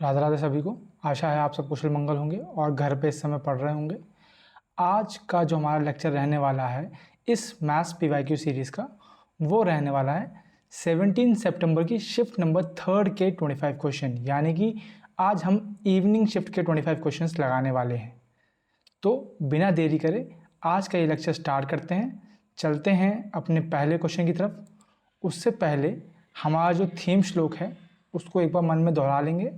राधे राधे सभी को। आशा है आप सब कुशल मंगल होंगे और घर पे इस समय पढ़ रहे होंगे। आज का जो हमारा लेक्चर रहने वाला है इस मैथ्स पीवाईक्यू सीरीज़ का, वो रहने वाला है 17 सितंबर की शिफ्ट नंबर 3 के 25 क्वेश्चन, यानी कि आज हम इवनिंग शिफ्ट के 25 क्वेश्चंस लगाने वाले हैं। तो बिना देरी करे आज का ये लेक्चर स्टार्ट करते हैं। चलते हैं अपने पहले क्वेश्चन की तरफ। उससे पहले हमारा जो थीम श्लोक है उसको एक बार मन में दोहरा लेंगे।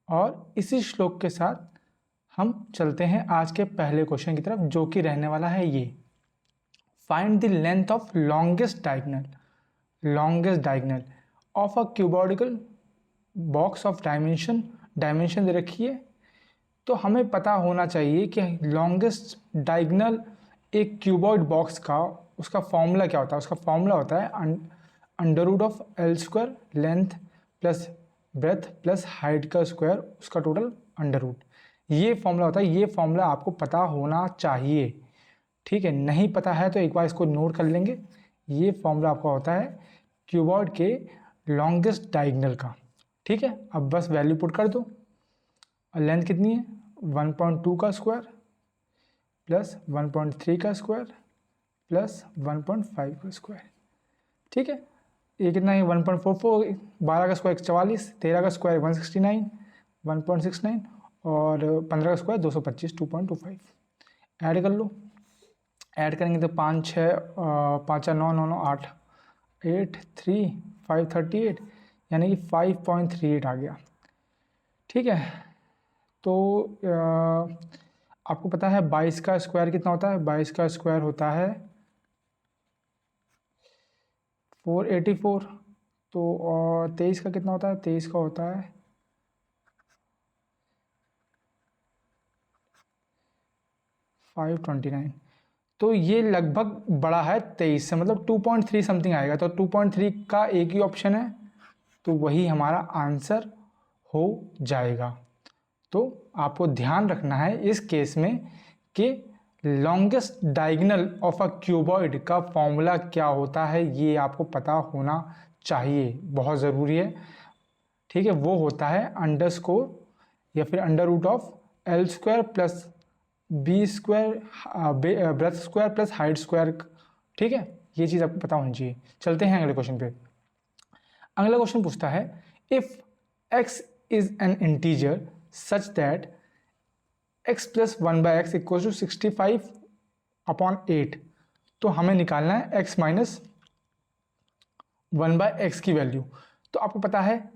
और इसी श्लोक के साथ हम चलते हैं आज के पहले क्वेश्चन की तरफ, जो कि रहने वाला है ये। Find the length of longest diagonal of a cuboidical box of dimension दे रखी है। तो हमें पता होना चाहिए कि लॉन्गेस्ट डायगोनल एक क्यूबॉइड बॉक्स का उसका फॉर्मूला क्या होता है। उसका फॉर्मूला होता है under root of L square, length plus breadth plus height का स्क्वायर, उसका टोटल अंडर रूट। ये फॉर्मूला होता है। ये फॉर्मूला आपको पता होना चाहिए, ठीक है। नहीं पता है तो एक बार इसको नोट कर लेंगे। ये फॉर्मूला आपका होता है क्यूबॉइड के लॉन्गेस्ट डायगोनल का, ठीक है। अब बस वैल्यू पुट कर दो। और लेंथ कितनी है 1.2 का स्क्वायर प्लस 1.3 का स्क्वायर प्लस 1.5 का स्क्वायर, ठीक है। ये कितना है 1.44, 12 का स्क्वायर 44, 13 का स्क्वायर 169, 1.69 और 15 का स्क्वायर 225, 2.25। ऐड कर लो। ऐड करेंगे तो 5 6 5 9 9 9 8 8 3 5 38, यानी कि 5.38 आ गया, ठीक है। तो आपको पता है 22 का स्क्वायर कितना होता है। 22 का स्क्वायर होता है 484। तो और 23 का कितना होता है। 23 का होता है 529। तो ये लगभग बड़ा है 23 से, मतलब 2.3 समथिंग आएगा। तो 2.3 का एक ही ऑप्शन है, तो वही हमारा आंसर हो जाएगा। तो आपको ध्यान रखना है इस केस में कि longest diagonal of a cuboid का फॉर्मूला क्या होता है, ये आपको पता होना चाहिए, बहुत ज़रूरी है, ठीक है। वो होता है अंडरस्कोर या फिर under root of L square plus B square breadth square plus height square, ठीक है। ये चीज़ आपको पता होनी चाहिए। चलते हैं अगले क्वेश्चन पे। अगला क्वेश्चन पूछता है if x is an integer such that x plus 1/x equal to 65/8। तो हमें निकालना है x माइनस 1/x की वैल्यू। तो आपको पता है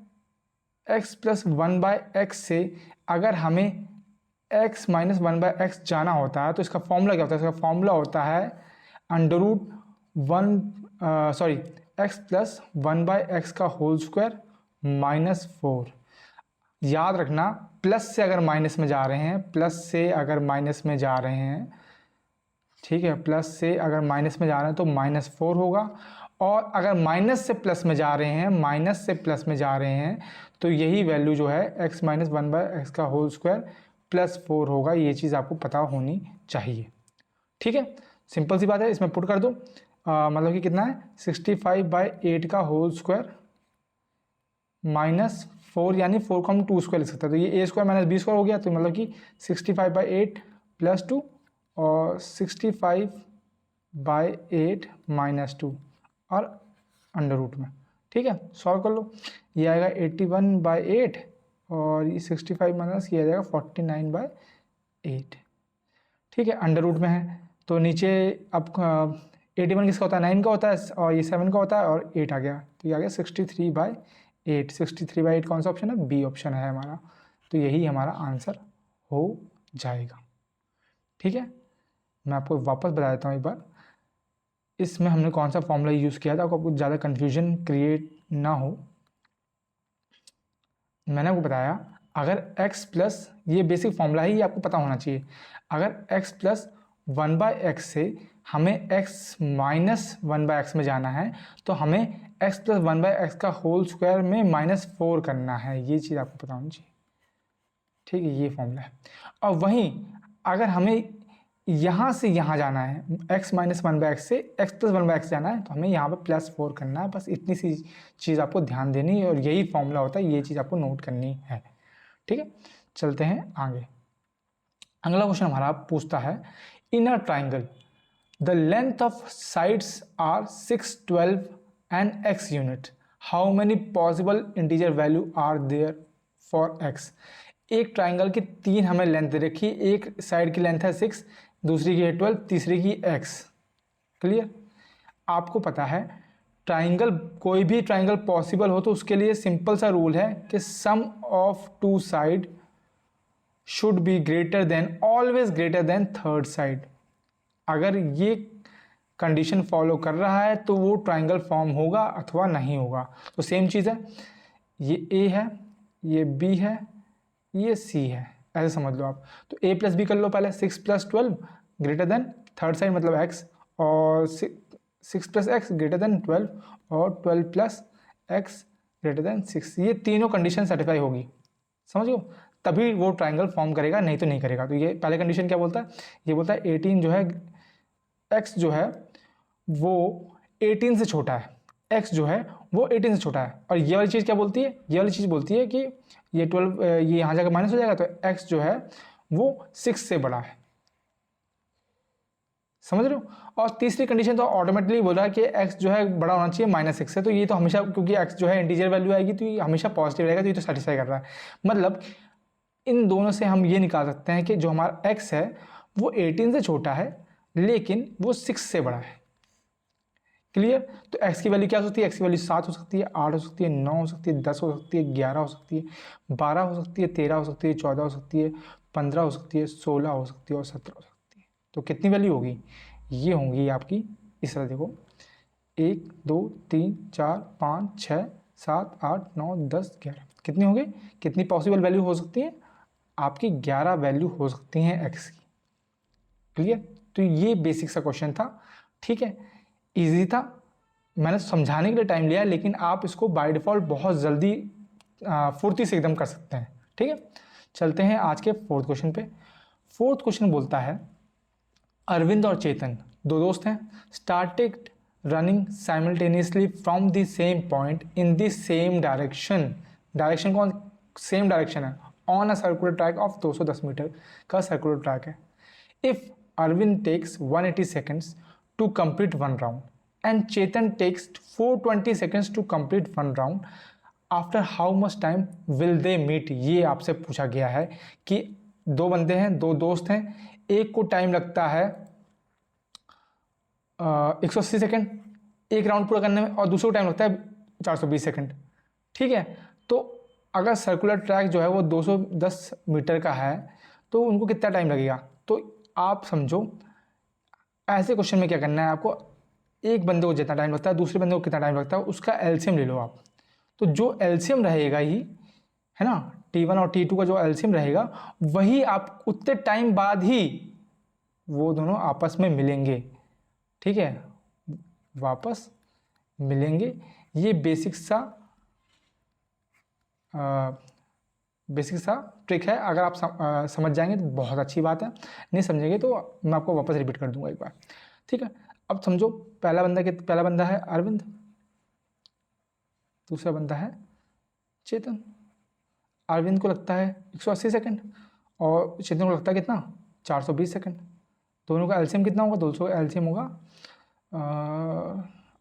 x प्लस 1/x से अगर हमें x माइनस 1/x जाना होता है तो इसका फॉर्मूला क्या होता है। इसका फॉर्मूला होता है under root x plus 1/x का होल स्क्वायर -4। याद रखना, प्लस से अगर माइनस में जा रहे हैं, प्लस से अगर माइनस में जा रहे हैं, ठीक है, प्लस से अगर माइनस में जा रहे हैं तो -4 होगा। और अगर माइनस से प्लस में जा रहे हैं, माइनस से प्लस में जा रहे हैं, तो यही वैल्यू जो है x माइनस 1/x का होल स्क्वायर +4 होगा। ये चीज़ आपको पता होनी चाहिए, ठीक है। सिंपल सी बात है, इसमें पुट कर दो। मतलब कि कितना है 65/8 का होल स्क्वायर -4, यानी 4 को हम 2 स्क्वायर लिख सकते हैं। तो ये a square minus b square हो गया। तो मतलब कि 65/8 + 2 और 65/8 - 2 और अंडर रूट में, ठीक है। सॉल्व कर लो। ये आएगा 81/8 और ये 65 माइनस ये आ जाएगा 49/8, ठीक है। अंडर रूट में है तो नीचे अब 81 किसका होता है 9 का होता है और ये 7 का होता है और 8 आ गया। तो ये आ गया 63/8। 63/8 कौन सा ऑप्शन है, बी ऑप्शन है हमारा। तो यही हमारा आंसर हो जाएगा, ठीक है। मैं आपको वापस बता देता हूँ एक बार, इसमें हमने कौन सा फॉर्मूला यूज़ किया था, आपको ज़्यादा कन्फ्यूजन क्रिएट ना हो। मैंने आपको बताया अगर x प्लस, ये बेसिक फॉर्मूला है, ये आपको पता होना चाहिए। अगर x प्लस 1/x से हमें x माइनस 1/x में जाना है तो हमें x प्लस 1/x का होल स्क्वायर में -4 करना है। ये चीज़ आपको पता होनी चाहिए, ठीक है। ये फॉर्मूला है। और वहीं अगर हमें यहाँ से यहाँ जाना है, x माइनस 1/x से x प्लस 1/x जाना है, तो हमें यहाँ पर +4 करना है। बस इतनी सी चीज़ आपको ध्यान देनी है और यही फॉर्मूला होता है, ये चीज़ आपको नोट करनी है। ठीक है, चलते हैं आगे। अगला क्वेश्चन हमारा पूछता है, in a triangle the length of sides are 6, 12 and x unit, how many possible integer value are there for x। एक ट्राइंगल की 3 हमें लेंथ दे रखी है, एक साइड की लेंथ है 6, दूसरी की है 12, तीसरी की x। क्लियर? आपको पता है ट्राइंगल, कोई भी ट्राइंगल पॉसिबल हो तो उसके लिए सिंपल सा रूल है कि sum of 2 side should be greater than, always greater than third side. अगर ये कंडीशन फॉलो कर रहा है तो वो ट्राइंगल फॉर्म होगा अथवा नहीं होगा। तो सेम चीज़ है, ये A है, ये B है, ये C है, ऐसे समझ लो आप। तो A प्लस B कर लो पहले, 6 plus 12 greater than third side मतलब x, और 6 प्लस x ग्रेटर देन 12, और 12 प्लस x ग्रेटर देन 6। ये तीनों कंडीशन सेटिस्फाई होगी, समझ लो, तभी वो ट्राइंगल फॉर्म करेगा, नहीं तो नहीं करेगा। तो ये पहले कंडीशन क्या बोलता है, ये बोलता है 18 जो है, x जो है वो 18 से छोटा है, x जो है वो 18 से छोटा है। और ये वाली चीज़ क्या बोलती है, ये वाली चीज़ बोलती है कि ये 12, ये यहाँ जाकर माइनस हो जाएगा, तो x जो है वो 6 से बड़ा है, समझ रहे हो। और तीसरी कंडीशन तो ऑटोमेटिकली बोल रहा है कि x जो है बड़ा होना चाहिए -6 से, तो ये तो हमेशा, क्योंकि x जो है इंटीजर वैल्यू आएगी तो ये हमेशा पॉजिटिव रहेगा, तो ये तो सेटिस्फाई कर रहा है। मतलब इन दोनों से हम ये निकाल सकते हैं कि जो हमारा x है वो 18 से छोटा है लेकिन वो 6 से बड़ा है। क्लियर? तो x की वैल्यू क्या हो सकती है, x की वैल्यू 7 हो सकती है, 8 हो सकती है, 9 हो सकती है, 10 हो सकती है, 11 हो सकती है, 12 हो सकती है, 13 हो सकती है, 14 हो सकती है, 15 हो सकती है, 16 हो सकती है और 17 हो सकती है। तो कितनी वैल्यू होगी, ये होंगी आपकी इस तरह, देखो 1 2 3 4 5 6 7 8 9 10 11, कितनी होंगी, कितनी पॉसिबल वैल्यू हो सकती है आपकी, 11 वैल्यू हो सकती हैं x की। क्लियर? तो ये बेसिक सा क्वेश्चन था, ठीक है, इजी था, मैंने समझाने के लिए टाइम लिया, लेकिन आप इसको बाय डिफ़ॉल्ट बहुत जल्दी फुर्ती से एकदम कर सकते हैं। ठीक है, चलते हैं आज के फोर्थ क्वेश्चन पे। फोर्थ क्वेश्चन बोलता है, अरविंद और चेतन दो दोस्त हैं, started running simultaneously from the same point in the same direction, direction कौन, सेम डायरेक्शन है, on a circular track of 210 meter का सर्कुलर ट्रैक है। If Arvind takes 180 seconds to complete one round and Chetan takes 420 seconds to complete one round, after how much time will they meet। ये आपसे पूछा गया है कि दो बंदे हैं, दो दोस्त हैं, एक को टाइम लगता है 180 सेकेंड एक राउंड पूरा करने में, और दूसरे को टाइम लगता है 420 सेकेंड। ठीक है, तो अगर सर्कुलर ट्रैक जो है वो 210 मीटर का है तो उनको कितना टाइम लगेगा। तो आप समझो, ऐसे क्वेश्चन में क्या करना है आपको, एक बंदे को जितना टाइम लगता है दूसरे बंदे को कितना टाइम लगता है, उसका एलसीएम ले लो आप। तो जो एलसीएम रहेगा ही है ना, T1 और T2 का जो एलसीएम रहेगा वही आप उतने टाइम बाद ही वो दोनों आपस में मिलेंगे। ठीक है, वापस मिलेंगे। ये बेसिक सा ट्रिक है, अगर आप समझ जाएंगे तो बहुत अच्छी बात है, नहीं समझेंगे तो मैं आपको वापस रिपीट कर दूंगा एक बार। ठीक है, अब समझो, पहला बंदा है अरविंद, दूसरा बंदा है चेतन। अरविंद को लगता है 180 सेकंड और चेतन को लगता है कितना, 420 सेकंड। दोनों का एलसीएम कितना होगा, 200 एलसीएम होगा,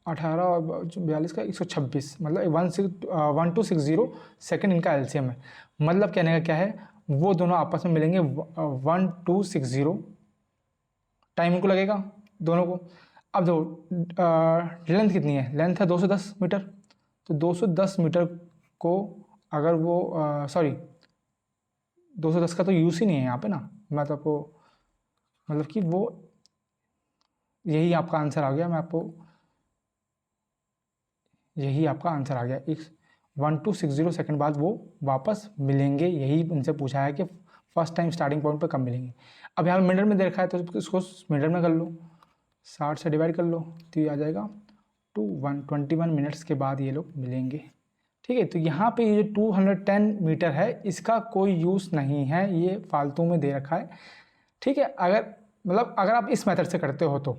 18 और 42 का 126, मतलब 1260 सेकेंड इनका एलसीएम है। मतलब कहने का क्या है, वो दोनों आपस में मिलेंगे 1260 टाइम उनको लगेगा दोनों को। अब देखो लेंथ कितनी है, लेंथ है 210 मीटर, तो 210 मीटर को अगर वो 210 का तो यूज़ ही नहीं है यहाँ पे ना, मैं तो आपको मतलब कि वो यही आपका आंसर आ गया, मैं आपको यही आपका आंसर आ गया। 1260 सेकंड बाद वो वापस मिलेंगे, यही उनसे पूछा है कि फर्स्ट टाइम स्टार्टिंग पॉइंट पर कब मिलेंगे। अब यहाँ मिनट में दे रखा है तो इसको मिनट में कर लो, 60 से डिवाइड कर लो तो ये आ जाएगा 21 मिनट्स के बाद ये लोग मिलेंगे। ठीक है, तो यहाँ पे ये जो 210 मीटर है इसका कोई यूज़ नहीं है, ये फालतू में दे रखा है। ठीक है, अगर मतलब अगर आप इस मेथड से करते हो तो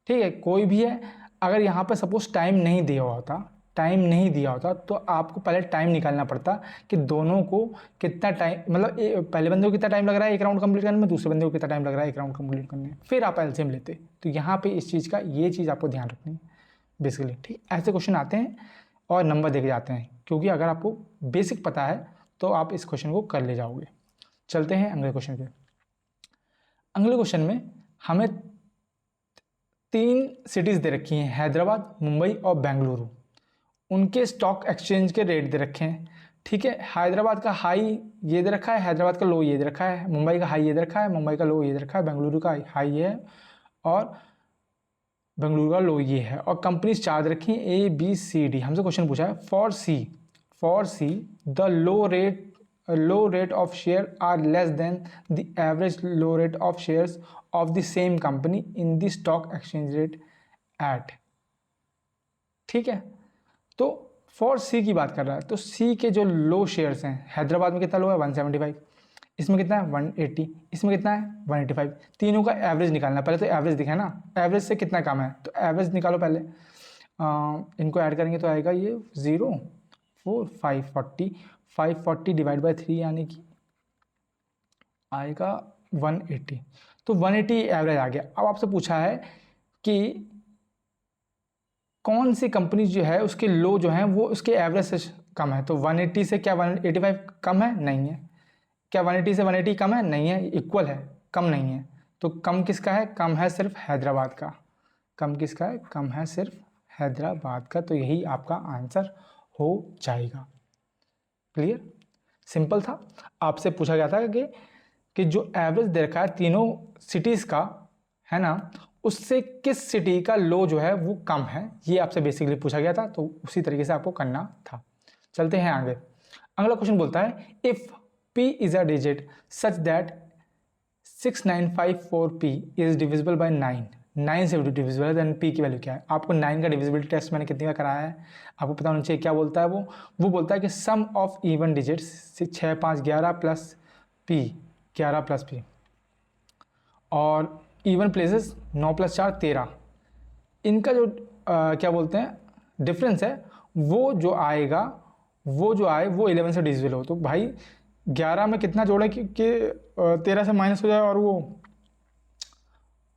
ठीक है, कोई भी है, अगर यहाँ पे सपोज टाइम नहीं दिया होता तो आपको पहले टाइम निकालना पड़ता कि दोनों को कितना टाइम, मतलब पहले बंदे को कितना टाइम लग रहा है एक राउंड कंप्लीट करने में, दूसरे बंदे को कितना टाइम लग रहा है एक राउंड कंप्लीट करने में, फिर आप एलसीएम लेते। तो यहाँ पे इस चीज़ का, ये चीज़ आपको ध्यान रखनी है बेसिकली, ठीक। ऐसे क्वेश्चन आते हैं और नंबर देके जाते हैं, क्योंकि अगर आपको बेसिक पता है तो आप इस क्वेश्चन को कर ले जाओगे। चलते हैं अगले क्वेश्चन पे। अगले क्वेश्चन में हमें 3 सिटीज़ दे रखी हैं, हैदराबाद, मुंबई और बेंगलुरु। उनके स्टॉक एक्सचेंज के रेट दे रखे हैं, ठीक है। हैदराबाद का हाई ये दे रखा है, हैदराबाद का लो ये दे रखा है, मुंबई का हाई ये दे रखा है, मुंबई का लो ये दे रखा है, बेंगलुरु का हाई ये है और बेंगलुरु का लो ये है, और कंपनीज 4 दे रखी हैं ABCD। हमसे क्वेश्चन पूछा है for see the low rate of share are less than the average low rate of shares of the same company in the stock exchange rate at, ठीक है। तो फॉर सी की बात कर रहा है, तो सी के जो लो शेयर्स हैं, हैदराबाद में कितना लो है 175, इसमें कितना है 180, इसमें कितना है 185। तीनों का एवरेज निकालना, पहले तो एवरेज दिखा ना, एवरेज से कितना कम है, तो एवरेज निकालो पहले। इनको ऐड करेंगे तो आएगा ये 0 4 540 डिवाइड बाई 3 यानी कि आएगा 180। तो 180 एवरेज आ गया। अब आपसे पूछा है कि कौन सी कंपनी जो है उसके लो जो है वो उसके एवरेज से कम है। तो 180 से क्या 185 कम है? नहीं है। क्या 180 से 180 कम है? नहीं है, इक्वल है, कम नहीं है। तो कम किसका है? कम है सिर्फ हैदराबाद का। कम किसका है? कम है सिर्फ हैदराबाद का। तो यही आपका आंसर हो जाएगा। क्लियर? सिंपल था। आपसे पूछा गया था कि जो एवरेज दे रखा है तीनों सिटीज़ का, है ना, उससे किस सिटी का लो जो है वो कम है, ये आपसे बेसिकली पूछा गया था। तो उसी तरीके से आपको करना था। चलते हैं आगे। अगला क्वेश्चन बोलता है if p is a digit such that 6954p is divisible by 9 से डिविजिबल है, देन p की वैल्यू क्या है। आपको 9 का डिविजिबिलिटी टेस्ट मैंने कितनी बार कराया है, आपको पता होना चाहिए। क्या बोलता है वो बोलता है कि sum of even digits 6 5 11 plus p 11 plus p और इवन प्लेसेस 9 प्लस 4 13, इनका जो क्या बोलते हैं डिफरेंस है, वो जो आए वो 11 से डिविजिबल हो। तो भाई 11 में कितना जोड़े कि 13 से माइनस हो जाए और वो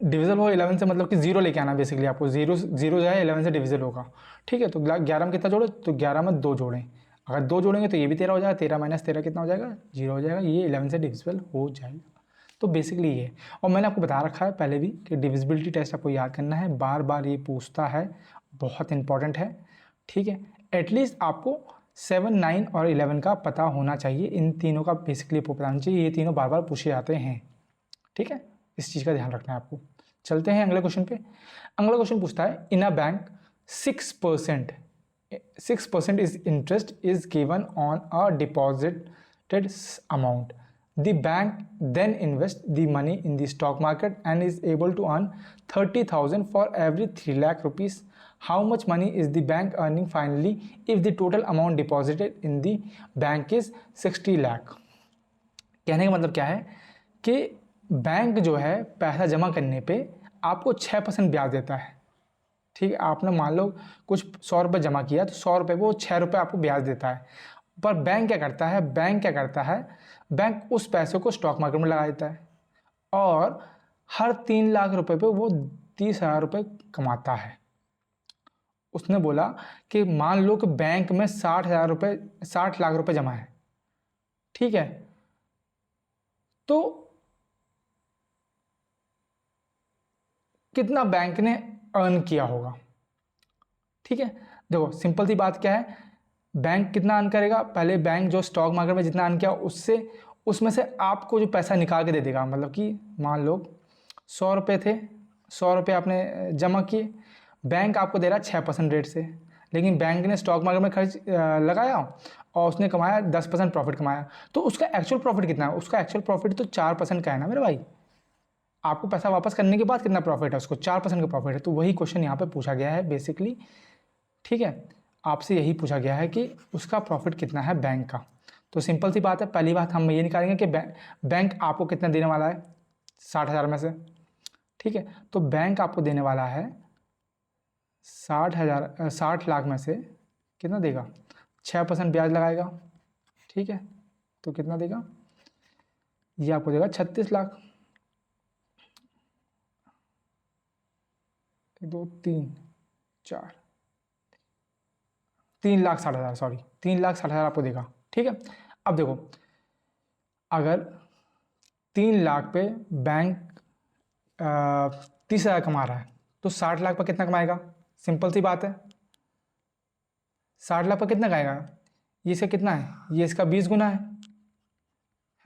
डिविजिबल हो 11 से, मतलब कि 0 लेके आना बेसिकली आपको। 0 जो है 11 से डिविजिबल होगा, ठीक है। तो 11 में कितना जोड़े? तो 11 में 2 जोड़ें। अगर 2 जोड़ेंगे तो ये भी 13 हो जाएगा, 13 माइनस 13 कितना हो जाएगा? 0 हो जाएगा। ये 11 से डिविजिबल हो जाएगा। तो बेसिकली ये, और मैंने आपको बता रखा है पहले भी कि डिविजिबिलिटी टेस्ट आपको याद करना है, बार बार ये पूछता है, बहुत इंपॉर्टेंट है, ठीक है। एटलीस्ट आपको 7 9 और 11 का पता होना चाहिए। इन तीनों का बेसिकली आपको पता होना चाहिए, ये तीनों बार बार पूछे जाते हैं, ठीक है। इस चीज़ का ध्यान रखना है आपको। चलते हैं अगले क्वेश्चन पे। अगला क्वेश्चन पूछता है in a bank 6% is interest is given on a deposited amount. The bank then invests the money in the stock market and is able to earn 30,000 for every 3 lakh rupees. How much money is the bank earning finally if the total amount deposited in the bank is 60 lakh? कहने का मतलब क्या है कि bank जो है पैसा जमा करने पे आपको 6% ब्याज देता है, ठीक है। आपने मान लो कुछ 100 रुपये जमा किया तो 100 रुपये वो 6 रुपये आपको ब्याज देता है। पर बैंक क्या करता है, बैंक उस पैसे को स्टॉक मार्केट में लगा देता है और हर 3 लाख रुपए पे वो 30,000 रुपये कमाता है। उसने बोला कि मान लो कि बैंक में 60 लाख रुपए जमा है, ठीक है। तो कितना बैंक ने अर्न किया होगा, ठीक है। देखो सिंपल सी बात क्या है, बैंक कितना अर्न करेगा, पहले बैंक जो स्टॉक मार्केट में जितना अर्न किया उसमें से आपको जो पैसा निकाल के दे देगा। मतलब कि मान लो 100 रुपये थे, 100 रुपये आपने जमा किए, बैंक आपको दे रहा है 6% रेट से, लेकिन बैंक ने स्टॉक मार्केट में खर्च लगाया और उसने कमाया 10% प्रॉफिट कमाया। तो उसका एक्चुअल प्रॉफिट कितना है? उसका एक्चुअल प्रॉफिट तो 4% का है ना मेरे भाई। आपको पैसा वापस करने के बाद कितना प्रॉफिट है? उसको 4% का प्रॉफिट है। तो वही क्वेश्चन यहाँ पे पूछा गया है बेसिकली, ठीक है। आपसे यही पूछा गया है कि उसका प्रॉफिट कितना है बैंक का। तो सिंपल सी बात है, पहली बात हम ये निकालेंगे कि बैंक आपको कितना देने वाला है 60,000 में से, ठीक है। तो बैंक आपको देने वाला है 60 लाख में से कितना देगा, 6% ब्याज लगाएगा, ठीक है। तो कितना देगा, ये आपको देगा 36 लाख, 1 2 3 4, 3,60,000, सॉरी 3,60,000 आपको देगा, ठीक है। अब देखो, अगर 3 लाख पे बैंक 30,000 कमा रहा है तो 60 लाख पर कितना कमाएगा, सिंपल सी बात है, 60 लाख पर कितना कमाएगा, ये इसका कितना है, ये इसका 20 गुना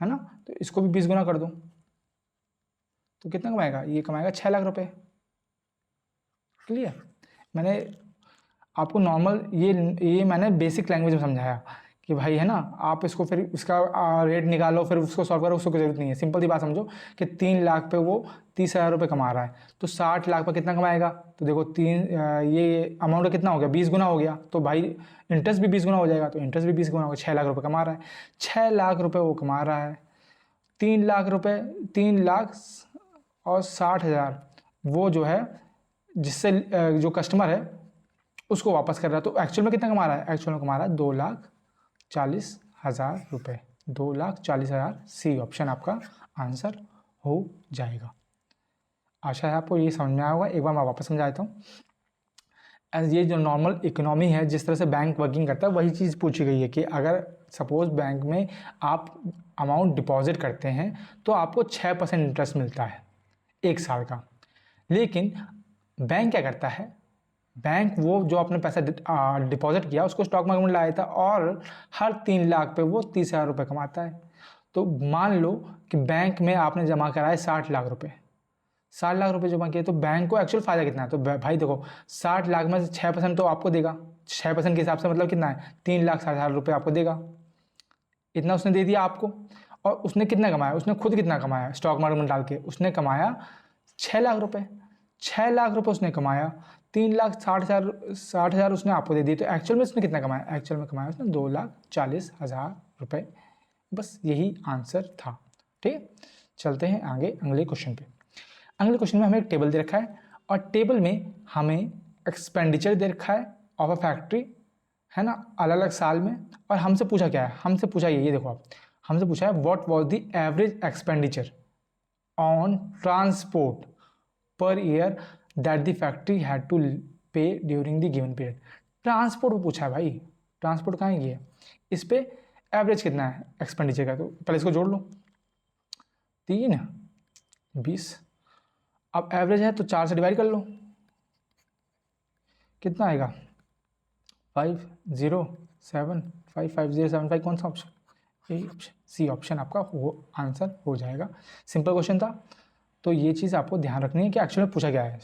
है ना, तो इसको भी 20 गुना कर दो तो कितना कमाएगा, ये कमाएगा 6 लाख रुपए। क्लियर, मैंने आपको नॉर्मल ये मैंने बेसिक लैंग्वेज में समझाया कि भाई है ना, आप इसको फिर उसका रेट निकालो, फिर उसको सॉल्व करो, उसको कोई जरूरत नहीं है। सिंपल सी बात समझो कि 3 लाख पे वो 30,000 रुपये कमा रहा है, तो 60 लाख पर कितना कमाएगा, तो देखो ये अमाउंट कितना हो गया, 20 गुना हो गया, तो भाई इंटरेस्ट भी 20 गुना हो जाएगा, तो इंटरेस्ट भी 20 गुना होगा, 6 लाख रुपये कमा रहा है, 6 लाख रुपये वो कमा रहा है। 3 लाख रुपये, 3 लाख और 60,000 वो जो है जिससे जो कस्टमर है उसको वापस कर रहा है, तो एक्चुअल में कितना कमा रहा है, एक्चुअल में कमा रहा है 2,40,000 रुपये, 2,40,000। सी ऑप्शन आपका आंसर हो जाएगा। आशा है आपको ये समझ में आया होगा। एक बार मैं वापस समझा देता हूँ। एज ये जो नॉर्मल इकोनॉमी है, जिस तरह से बैंक वर्किंग करता है, वही चीज़ पूछी गई है कि अगर सपोज बैंक में आप अमाउंट डिपॉजिट करते हैं तो आपको 6% इंटरेस्ट मिलता है 1 साल का। लेकिन बैंक क्या करता है, बैंक वो जो आपने पैसा डिपॉजिट किया उसको स्टॉक मार्केट में लाया था और हर 3 लाख पे वो 30,000 रुपये कमाता है। तो मान लो कि बैंक में आपने जमा कराए 60 लाख रुपए, 60 लाख रुपए जमा किए, तो बैंक को एक्चुअल फायदा कितना है, तो भाई देखो 60 लाख में से 6% तो आपको देगा, 6% के हिसाब से मतलब कितना है, 3,60,000 रुपये आपको देगा, इतना उसने दे दिया आपको। और उसने कितना कमाया, उसने खुद कितना कमाया स्टॉक मार्केट में डाल के, उसने कमाया 6 लाख रुपए, 6 लाख रुपए उसने कमाया, 3,60,000 उसने आपको दे दी, तो एक्चुअल में उसने कितना कमाया, एक्चुअल में कमाया उसने 2,40,000 रुपये। बस यही आंसर था, ठीक है। चलते हैं आगे अगले क्वेश्चन पे। अगले क्वेश्चन में हमें एक टेबल दे रखा है और टेबल में हमें एक्सपेंडिचर दे रखा है ऑफ अ फैक्ट्री, है ना, अलग अलग साल में। और हमसे पूछा क्या है, हमसे पूछा ये देखो आप, हमसे पूछा है what was the average expenditure on transport per year that the factory had to pay during the given period. Transport को पूछा है भाई, ट्रांसपोर्ट कहाँ है, इस पे एवरेज कितना है एक्सपेंडिचर का, तो पहले इसको जोड़ लो, 3 20, अब एवरेज है तो 4 से डिवाइड कर लो, कितना आएगा 50755,075, कौन सा ऑप्शन, यही ऑप्शन, सी ऑप्शन आपका वो आंसर हो जाएगा। सिंपल क्वेश्चन था, तो ये चीज़ आपको ध्यान रखनी है कि एक्चुअली में पूछा गया है।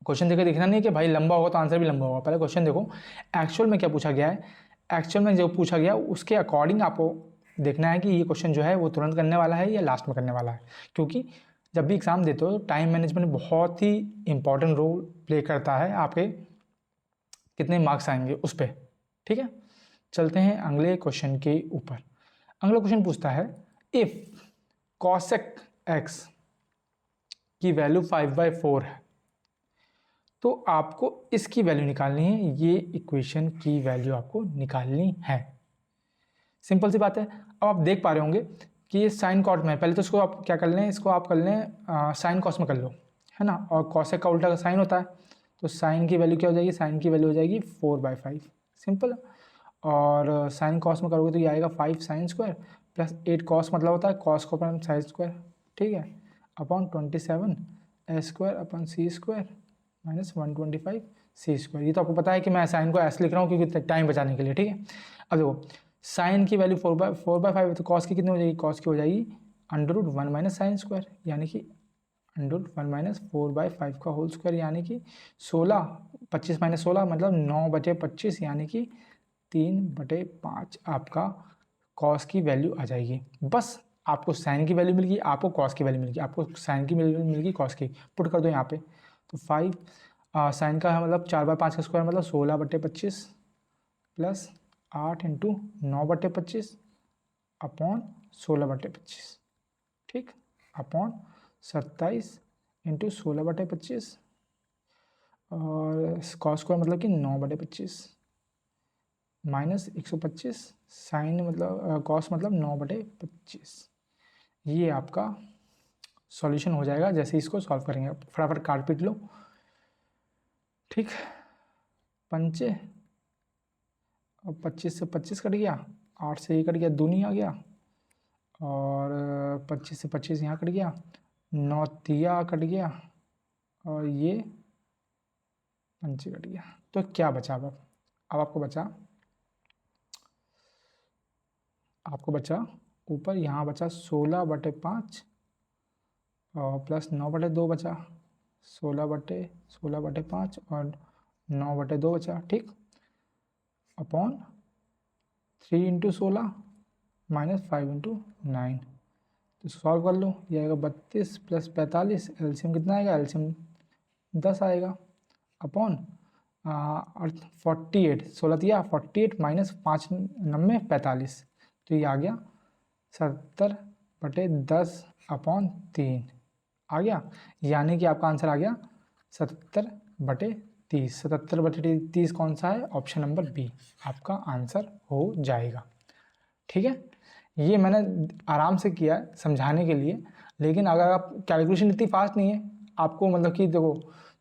क्वेश्चन देखे देखना नहीं है कि भाई लंबा होगा तो आंसर भी लंबा होगा, पहले क्वेश्चन देखो एक्चुअल में क्या पूछा गया है, एक्चुअल में जो पूछा गया उसके अकॉर्डिंग आपको देखना है कि ये क्वेश्चन जो है वो तुरंत करने वाला है या लास्ट में करने वाला है। क्योंकि जब भी एग्जाम देते हो टाइम मैनेजमेंट बहुत ही इंपॉर्टेंट रोल प्ले करता है, आपके कितने मार्क्स आएंगे उस पर, ठीक है। चलते हैं अगले क्वेश्चन के ऊपर। अगला क्वेश्चन पूछता है इफ कॉसेक एक्स की वैल्यू 5/4 है तो आपको इसकी वैल्यू निकालनी है, ये इक्वेशन की वैल्यू आपको निकालनी है। सिंपल सी बात है। अब आप देख पा रहे होंगे कि ये साइन कॉट में है, पहले तो इसको आप क्या कर लें, इसको आप कर लें साइन कॉस में कर लो, है ना, और कॉसेक का उल्टा का साइन होता है, तो साइन की वैल्यू क्या हो जाएगी, साइन की वैल्यू हो जाएगी 4/5, सिंपल। और साइन कॉस में करोगे तो ये आएगा 5 साइन स्क्वायर प्लस 8 कॉस, मतलब होता है कॉस को अपन साइन स्क्वायर, ठीक है, अपॉन 27 ए स्क्वायर अपन सी स्क्वायर माइनस 125 सी स्क्वायर। ये तो आपको पता है कि मैं साइन को ऐसे लिख रहा हूँ क्योंकि टाइम बचाने के लिए, ठीक है। अब देखो साइन की वैल्यू 4/5 तो कॉस की कितनी हो जाएगी, कॉस की हो जाएगी √1 माइनस साइन स्क्वायर, यानी कि √1 माइनस 4/5 का होल स्क्वायर, यानी कि 16, 25 माइनस 16 मतलब 9/25, यानी कि 3/5 आपका कॉस की वैल्यू आ जाएगी। बस आपको साइन की वैल्यू मिल गई, आपको कॉस की वैल्यू मिल गई, आपको साइन की वैल्यू मिल गई, कॉस की पुट कर दो यहाँ पे, तो 5 साइन का मतलब 4/5 का स्क्वायर मतलब 16/25 प्लस 8 इंटू 9/25 अपॉन 16/25, ठीक, अपॉन 27 इंटू 16/25 और कॉस स्क्वायर मतलब कि 9/25 माइनस 125 साइन मतलब कॉस मतलब 9/25। ये आपका सॉल्यूशन हो जाएगा जैसे इसको सॉल्व करेंगे। फटाफट काट पीट लो। ठीक, पंचे और 25 से 25 कट गया, 8 से ये कट गया, दूनी आ गया और 25 से 25 यहाँ कट गया, 9 तिया कट गया और ये पंचे कट गया। तो क्या बचा अब आपको बचा ऊपर यहाँ बचा 16/5 और प्लस 9/2 बचा, 16/5 और 9/2 बचा। ठीक, अपॉन 3 × 16 माइनस 5 × 9। तो सॉल्व कर लो, ये आएगा 32 प्लस 45, एलसीएम कितना आएगा, एलसीएम 10 आएगा, अपॉन 48, 16 दिया 48 माइनस 5 90 45, तो ये आ गया 70/10 अपॉन 3 आ गया, यानी कि आपका आंसर आ गया 70/30। 70/30 कौन सा है, ऑप्शन नंबर बी आपका आंसर हो जाएगा। ठीक है, ये मैंने आराम से किया है समझाने के लिए, लेकिन अगर आप कैलकुलेशन इतनी फास्ट नहीं है आपको, मतलब कि देखो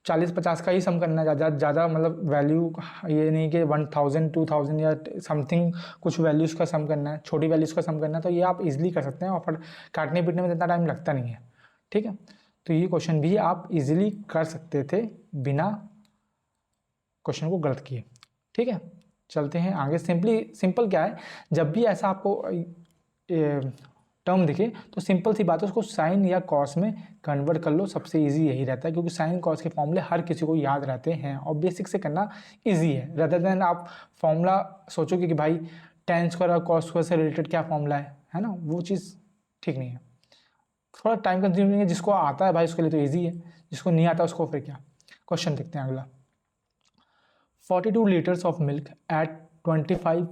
40-50 का ही सम करना है, ज़्यादा मतलब वैल्यू ये नहीं कि 1000 2000 या समथिंग कुछ वैल्यूज़ का सम करना है, छोटी वैल्यूज़ का सम करना है, तो ये आप इजीली कर सकते हैं और फिर काटने पीटने में इतना टाइम लगता नहीं है। ठीक है, तो ये क्वेश्चन भी आप इजीली कर सकते थे बिना क्वेश्चन को गलत किए। ठीक है, चलते हैं आगे। सिंपल क्या है, जब भी ऐसा आपको टर्म दिखे तो सिंपल सी बात है, उसको साइन या कॉस में कन्वर्ट कर लो, सबसे इजी यही रहता है, क्योंकि साइन कॉस के फॉर्मूले हर किसी को याद रहते हैं और बेसिक से करना इजी है, रदर देन आप फॉर्मूला सोचोगे कि भाई tan स्क्वायर और कॉस स्क्वायर से रिलेटेड क्या फॉर्मूला है ना, वो चीज़ ठीक नहीं है, थोड़ा टाइम कंज्यूमिंग है। जिसको आता है भाई उसके लिए तो ईजी है, जिसको नहीं आता उसको फिर क्या। क्वेश्चन देखते हैं अगला। 42 लीटर्स ऑफ मिल्क एट 25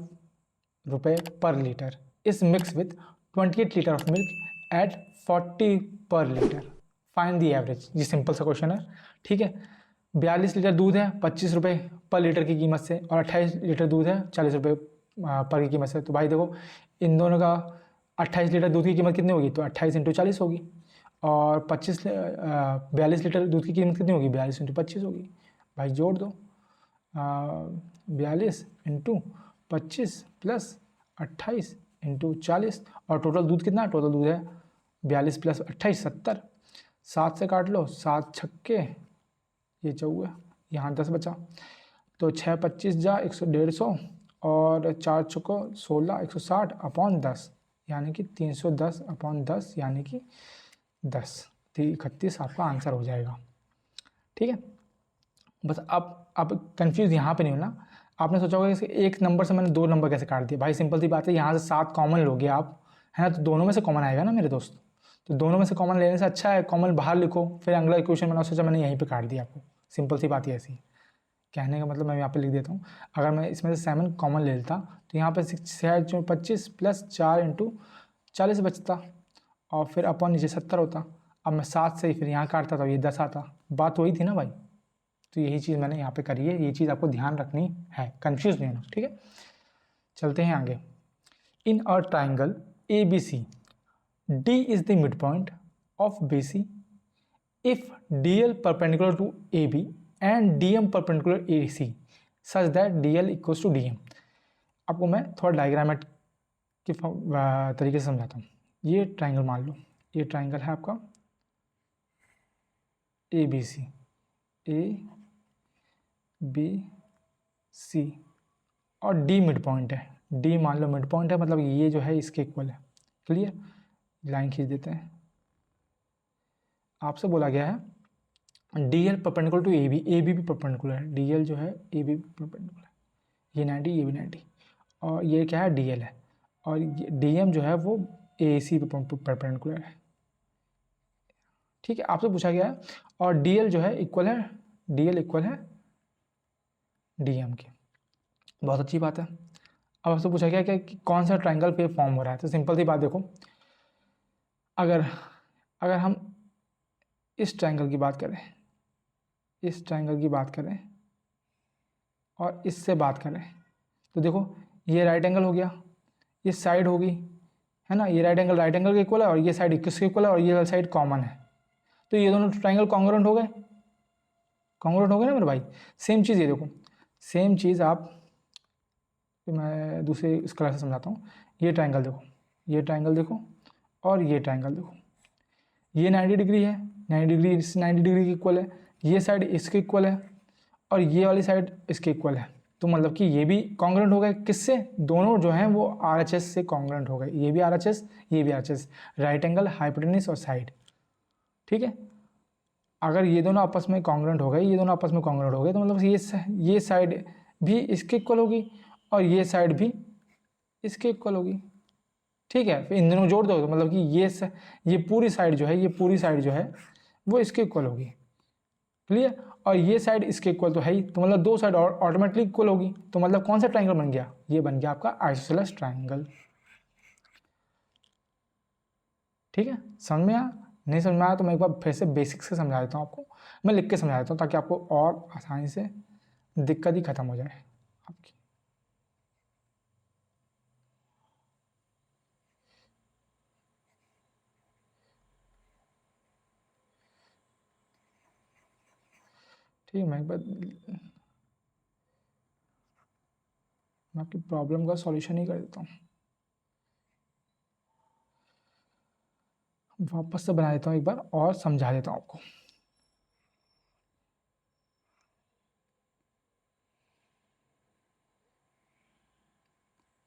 रुपये पर litre is mix with 28 litre of milk eight 40 पर लीटर, फाइंड द एवरेज। ये सिंपल सा क्वेश्चन है। ठीक है, 42 लीटर दूध है 25 रुपये पर लीटर की कीमत से और 28 लीटर दूध है 40 रुपये पर की कीमत से। तो भाई देखो इन दोनों का 28 लीटर दूध की कीमत कितनी होगी, तो 28 × 40 होगी, और 42 लीटर दूध की कीमत कितनी होगी, 42 × 25 होगी। भाई जोड़ दो, 42 × 25 प्लस 28 × 40, और टोटल दूध कितना है, टोटल दूध है 42 प्लस 28 70, 7 से काट लो, 7 छक्के ये 4, यहाँ 10 बचा, तो 6 25 जा 150 और 4 चौको 16 160 अपॉन 10, यानी कि 310 अपॉन 10 यानी कि 10, 31 आपका आंसर हो जाएगा। ठीक है, बस आप कंफ्यूज यहाँ पे नहीं होना। आपने सोचा होगा कि एक नंबर से मैंने 2 नंबर कैसे काट दिया, भाई सिंपल सी बात है, यहाँ से 7 कॉमन लोगे आप, है ना, तो दोनों में से कॉमन आएगा ना मेरे दोस्त, तो दोनों में से कॉमन लेने से अच्छा है कॉमन बाहर लिखो, फिर अगला इक्वेशन मैंने सोचा मैंने यहीं पे काट दिया आपको। सिंपल सी बात ही ऐसी है, कहने का मतलब मैं यहाँ पे लिख देता हूँ। अगर मैं इसमें से 7 कॉमन ले लेता तो यहाँ पर 6 25 प्लस 4 × 40 बचता और फिर अपॉन नीचे 70 होता। अब मैं 7 से ही फिर यहाँ काटता तो ये 10 आता, बात वही थी ना भाई। तो यही चीज़ मैंने यहाँ पे करी है, ये चीज़ आपको ध्यान रखनी है, कंफ्यूज नहीं होना। ठीक है, चलते हैं आगे। In a triangle A B C D is the mid point of B C if D L perpendicular to A B and D M perpendicular A C such that D L equals to D M. आपको मैं थोड़ा डायग्रामेट के तरीके से समझाता हूँ। ये triangle मान लो, ये ट्राइंगल है आपका ए बी सी, ए बी सी और डी मिड पॉइंट है, डी मान लो मिड पॉइंट है, मतलब ये जो है इसके इक्वल है। क्लियर, लाइन खींच देते हैं। आपसे बोला गया है D L perpendicular to A B भी परपेंडिकुलर है, डी एल जो है ए बी परपेंडिकुलर है, ये 90 ये भी 90, और ये क्या है डी एल है, और डी एम जो है वो ए सी परपेंडिकुलर है। ठीक है, आपसे पूछा गया है और डी एल जो है इक्वल है, डी एल इक्वल है डी एम के। बहुत अच्छी बात है। अब आपसे पूछा गया कि कौन सा ट्राइंगल पे फॉर्म हो रहा है, तो सिंपल सी बात देखो, अगर हम इस ट्रायंगल की बात करें, इस ट्रायंगल की बात करें और इससे बात करें, तो देखो ये राइट एंगल हो गया, ये साइड होगी, है ना, ये राइट एंगल के इक्वल है और ये साइड किसके इक्वल है और ये साइड कॉमन है, तो ये दोनों ट्रायंगल कॉन्ग्रुएंट हो गए, कॉन्ग्रुएंट हो गए ना मेरे भाई। सेम चीज़ ये देखो, सेम चीज़ आप, मैं दूसरे इस कलर से समझाता हूँ। ये ट्रायंगल देखो, ये ट्रायंगल देखो और ये ट्रायंगल देखो, ये 90 डिग्री है, 90 डिग्री इस 90 डिग्री के इक्वल है, ये साइड इसके इक्वल है और ये वाली साइड इसके इक्वल है, तो मतलब कि ये भी कॉन्ग्रुएंट हो गए, किससे, दोनों जो हैं वो RHS से कॉन्ग्रुएंट हो गए, ये भी RHS, ये भी RHS, राइट एंगल, हाइपोटेन्यूज और साइड। ठीक है, अगर ये दोनों आपस में कॉन्ग्रुएंट हो गए, ये दोनों आपस में कॉन्ग्रुएंट हो गए, तो मतलब ये साइड भी इसके इक्वल होगी और ये साइड भी इसके इक्वल होगी। ठीक है, फिर इन दोनों जोड़ दो तो मतलब कि ये पूरी साइड जो है, ये पूरी साइड जो है वो इसके इक्वल होगी। क्लियर, और ये साइड इसके इक्वल तो है ही, तो मतलब दो साइड ऑटोमेटिकली इक्वल होगी, तो मतलब कौन सा ट्रायंगल बन गया, ये बन गया आपका आइसोसेलेस ट्रायंगल। ठीक है, समझ में आया, नहीं समझ में आया तो मैं एक बार फिर से बेसिक्स से समझा देता हूँ आपको, मैं लिख के समझा देता हूँ ताकि आपको और आसानी से दिक्कत ही खत्म हो जाए आपकी। ठीक है, मैं एक बार मैं आपकी प्रॉब्लम का सॉल्यूशन ही कर देता हूँ, वापस से बना देता हूँ एक बार और समझा देता हूँ आपको।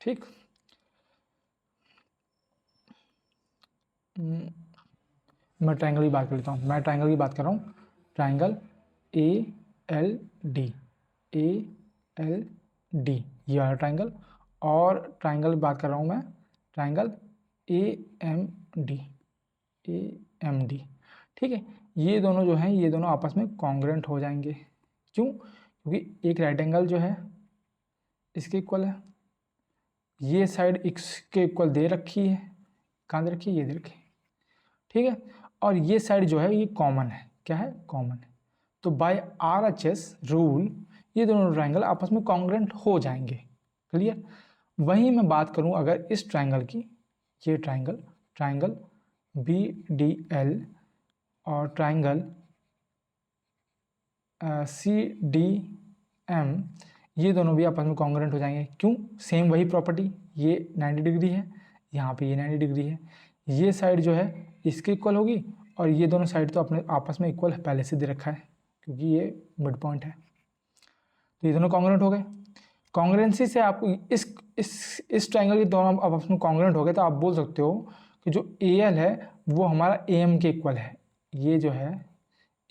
ठीक, मैं ट्रायंगल की बात कर लेता हूँ, मैं ट्रायंगल की बात कर रहा हूँ, ट्रायंगल ALD, ALD ये वाला ट्रायंगल, और ट्रायंगल की बात कर रहा हूँ मैं, ट्रायंगल AMD, AMD। ठीक है, ये दोनों जो हैं ये दोनों आपस में कॉन्ग्रुएंट हो जाएंगे, क्यों, क्योंकि एक राइट एंगल जो है इसके इक्वल है, ये साइड इसके इक्वल दे रखी है, कहाँ दे रखी है, ये दे रखी है। ठीक है, और ये साइड जो है ये कॉमन है, क्या है, कॉमन है, तो बाय RHS रूल ये दोनों ट्रायंगल आपस में कॉन्ग्रुएंट हो जाएंगे। क्लियर, वहीं मैं बात करूं अगर इस ट्रायंगल की, ये ट्रायंगल, ट्रायंगल BDL और ट्रायंगल CDM, ये दोनों भी आपस में कॉन्ग्रुएंट हो जाएंगे, क्यों, सेम वही प्रॉपर्टी, ये 90 डिग्री है, यहाँ पे ये 90 डिग्री है, ये साइड जो है इसके इक्वल होगी और ये दोनों साइड तो अपने आपस में इक्वल पहले से दे रखा है क्योंकि ये मिड पॉइंट है, तो ये दोनों कॉन्ग्रुएंट हो गए। कॉन्ग्रुएंसी से आप इस ट्रायंगल के दोनों आपस में कॉन्ग्रुएंट हो गए, तो आप बोल सकते हो कि जो AL है वो हमारा AM के इक्वल है, ये जो है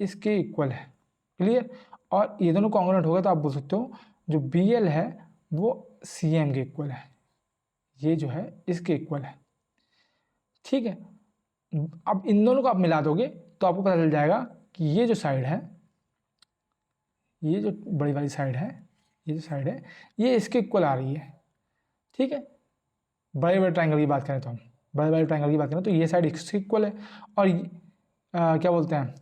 इसके इक्वल है। क्लियर, और ये दोनों कॉन्ग्रुएंट हो गए तो आप बोल सकते हो जो BL है वो CM के इक्वल है, ये जो है इसके इक्वल है। ठीक है, अब इन दोनों को आप मिला दोगे तो आपको पता चल जाएगा कि ये जो साइड है, ये जो बड़ी वाली साइड है, ये जो साइड है ये इसके इक्वल आ रही है। ठीक है, बड़े बड़े ट्रायंगल की बात करें तो हम बड़े बड़े ट्रायंगल की बात करें तो ये साइड इसके इक्वल है और क्या बोलते हैं,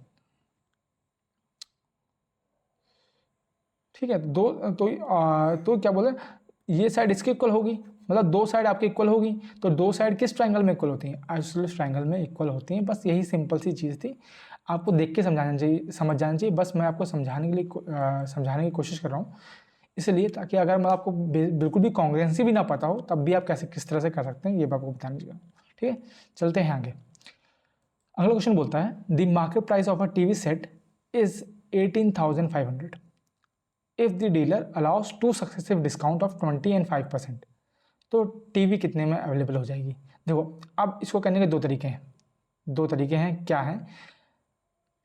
ठीक है, तो क्या बोले, ये साइड इसके इक्वल होगी, मतलब दो साइड आपके इक्वल होगी, तो दो साइड किस ट्रायंगल में इक्वल होती हैं, आइसोसेलेस ट्रायंगल में इक्वल होती हैं। बस यही सिंपल सी चीज़ थी, आपको देख के समझाना चाहिए, समझ जाना चाहिए, बस मैं आपको समझाने के लिए समझाने की कोशिश कर रहा हूँ, इसलिए ताकि अगर मैं आपको बिल्कुल भी कॉन्ग्रुएंसी भी ना पता हो तब भी आप कैसे किस तरह से कर सकते हैं ये मैं आपको बताने चाहिए। ठीक है, चलते हैं आगे। अगला क्वेश्चन बोलता है the market price of a TV set is 18,500 if the dealer allows two successive discount of 20 and 5%, तो टीवी कितने में अवेलेबल हो जाएगी। देखो, अब इसको करने के दो तरीके हैं, दो तरीके हैं, क्या है,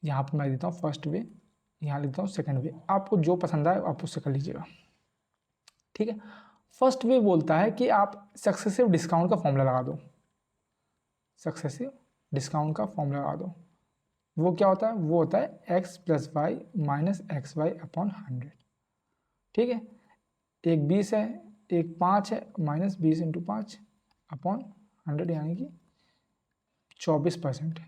यहाँ पर मैं देता हूँ फर्स्ट वे, यहाँ लिखता हूँ सेकंड वे, आपको जो पसंद आए आप उससे कर लीजिएगा। ठीक है, फर्स्ट वे बोलता है कि आप सक्सेसिव डिस्काउंट का फॉर्मूला लगा दो, सक्सेसिव डिस्काउंट का फॉर्मूला लगा दो, वो क्या होता है, वो होता है x + y - xy अपॉन 100। ठीक है, एक 20 है, एक 5 है, -20 × 5 अपॉन 100 यानी कि 24%।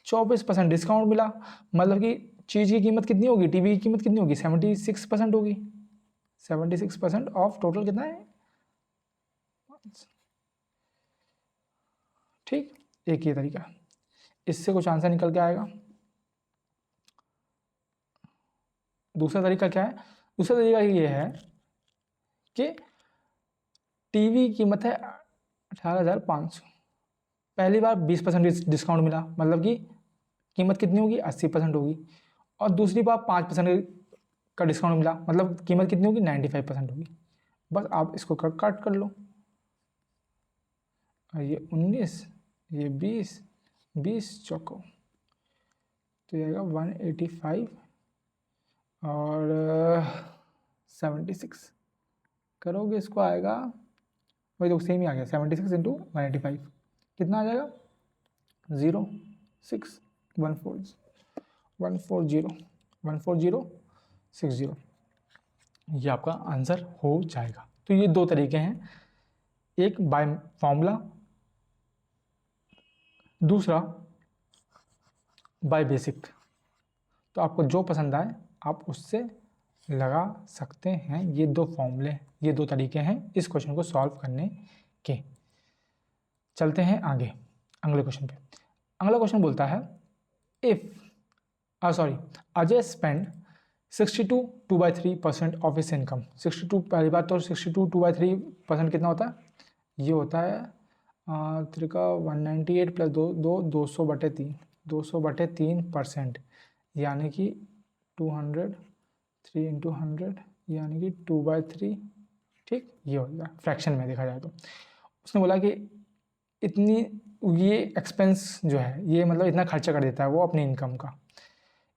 24% डिस्काउंट मिला, मतलब कि चीज़ की कीमत कितनी होगी, टीवी की कीमत कितनी होगी, 76% होगी। 76% ऑफ टोटल कितना है, ठीक। एक ये तरीका, इससे कुछ आंसर निकल के आएगा। दूसरा तरीका क्या है, दूसरा तरीका ये है कि टीवी की कीमत है 18,500, पहली बार 20% डिस्काउंट मिला, मतलब कि कीमत कितनी होगी, 80% होगी। और दूसरी बार 5% का डिस्काउंट मिला, मतलब कीमत कितनी होगी, 95% होगी। बस आप इसको काट कर लो, ये 19, ये 20, 20 चौको तो ये आएगा 185 और 76 करोगे इसको आएगा, वही तो सेम ही आ गया, 76 इंटू 185 कितना आ जाएगा, 14060 ये आपका आंसर हो जाएगा। तो ये दो तरीके हैं, एक बाय फॉर्मूला, दूसरा बाय बेसिक। तो आपको जो पसंद आए आप उससे लगा सकते हैं। ये दो फॉर्मूले, ये दो तरीके हैं इस क्वेश्चन को सॉल्व करने के। चलते हैं आगे अगले क्वेश्चन पे। अगला क्वेश्चन बोलता है if Ajay spend 62 2/3% of his income. 62 पहली बात तो 62 2/3% कितना होता है, ये होता है त्रिका 198 प्लस 200/3 200/3%, यानी कि 200 3 इंटू 100 यानी कि 2/3, ठीक। ये हो जाएगा फ्रैक्शन में देखा जाए तो। उसने बोला कि इतनी ये एक्सपेंस जो है ये मतलब इतना खर्चा कर देता है वो अपनी इनकम का।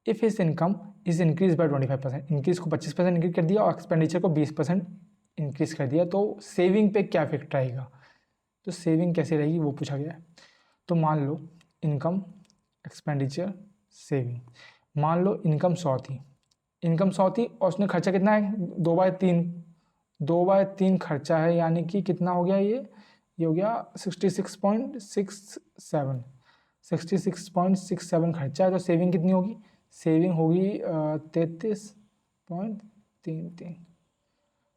If his income is increase by 25%, increase को 25% इंक्रीज कर दिया और एक्सपेंडिचर को 20% इंक्रीज कर दिया, तो सेविंग पे क्या इफेक्ट रहेगा, तो सेविंग कैसे रहेगी वो पूछा गया है। तो मान लो इनकम, एक्सपेंडिचर, सेविंग। मान लो इनकम 100 थी, इनकम 100 थी और उसने खर्चा कितना है, 2/3 खर्चा है, यानी कि कितना हो गया ये हो गया 66.67 खर्चा है। तो सेविंग कितनी होगी, सेविंग होगी 33.33,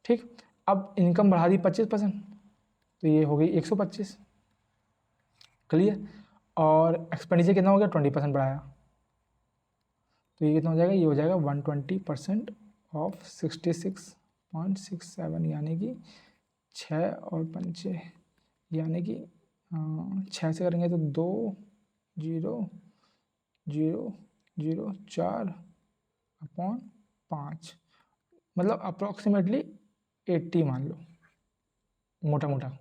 ठीक। अब इनकम बढ़ा दी 25%, तो ये हो गई 125, क्लियर। और एक्सपेंडिचर कितना हो गया, 20% बढ़ाया, तो ये कितना हो जाएगा, ये हो जाएगा 120% ऑफ 66.67, यानी कि 6 और 5 यानी कि 6 से करेंगे तो 2,0,0,0,4/5, मतलब अप्रॉक्सीमेटली 80 मान लो, मोटा मोटा।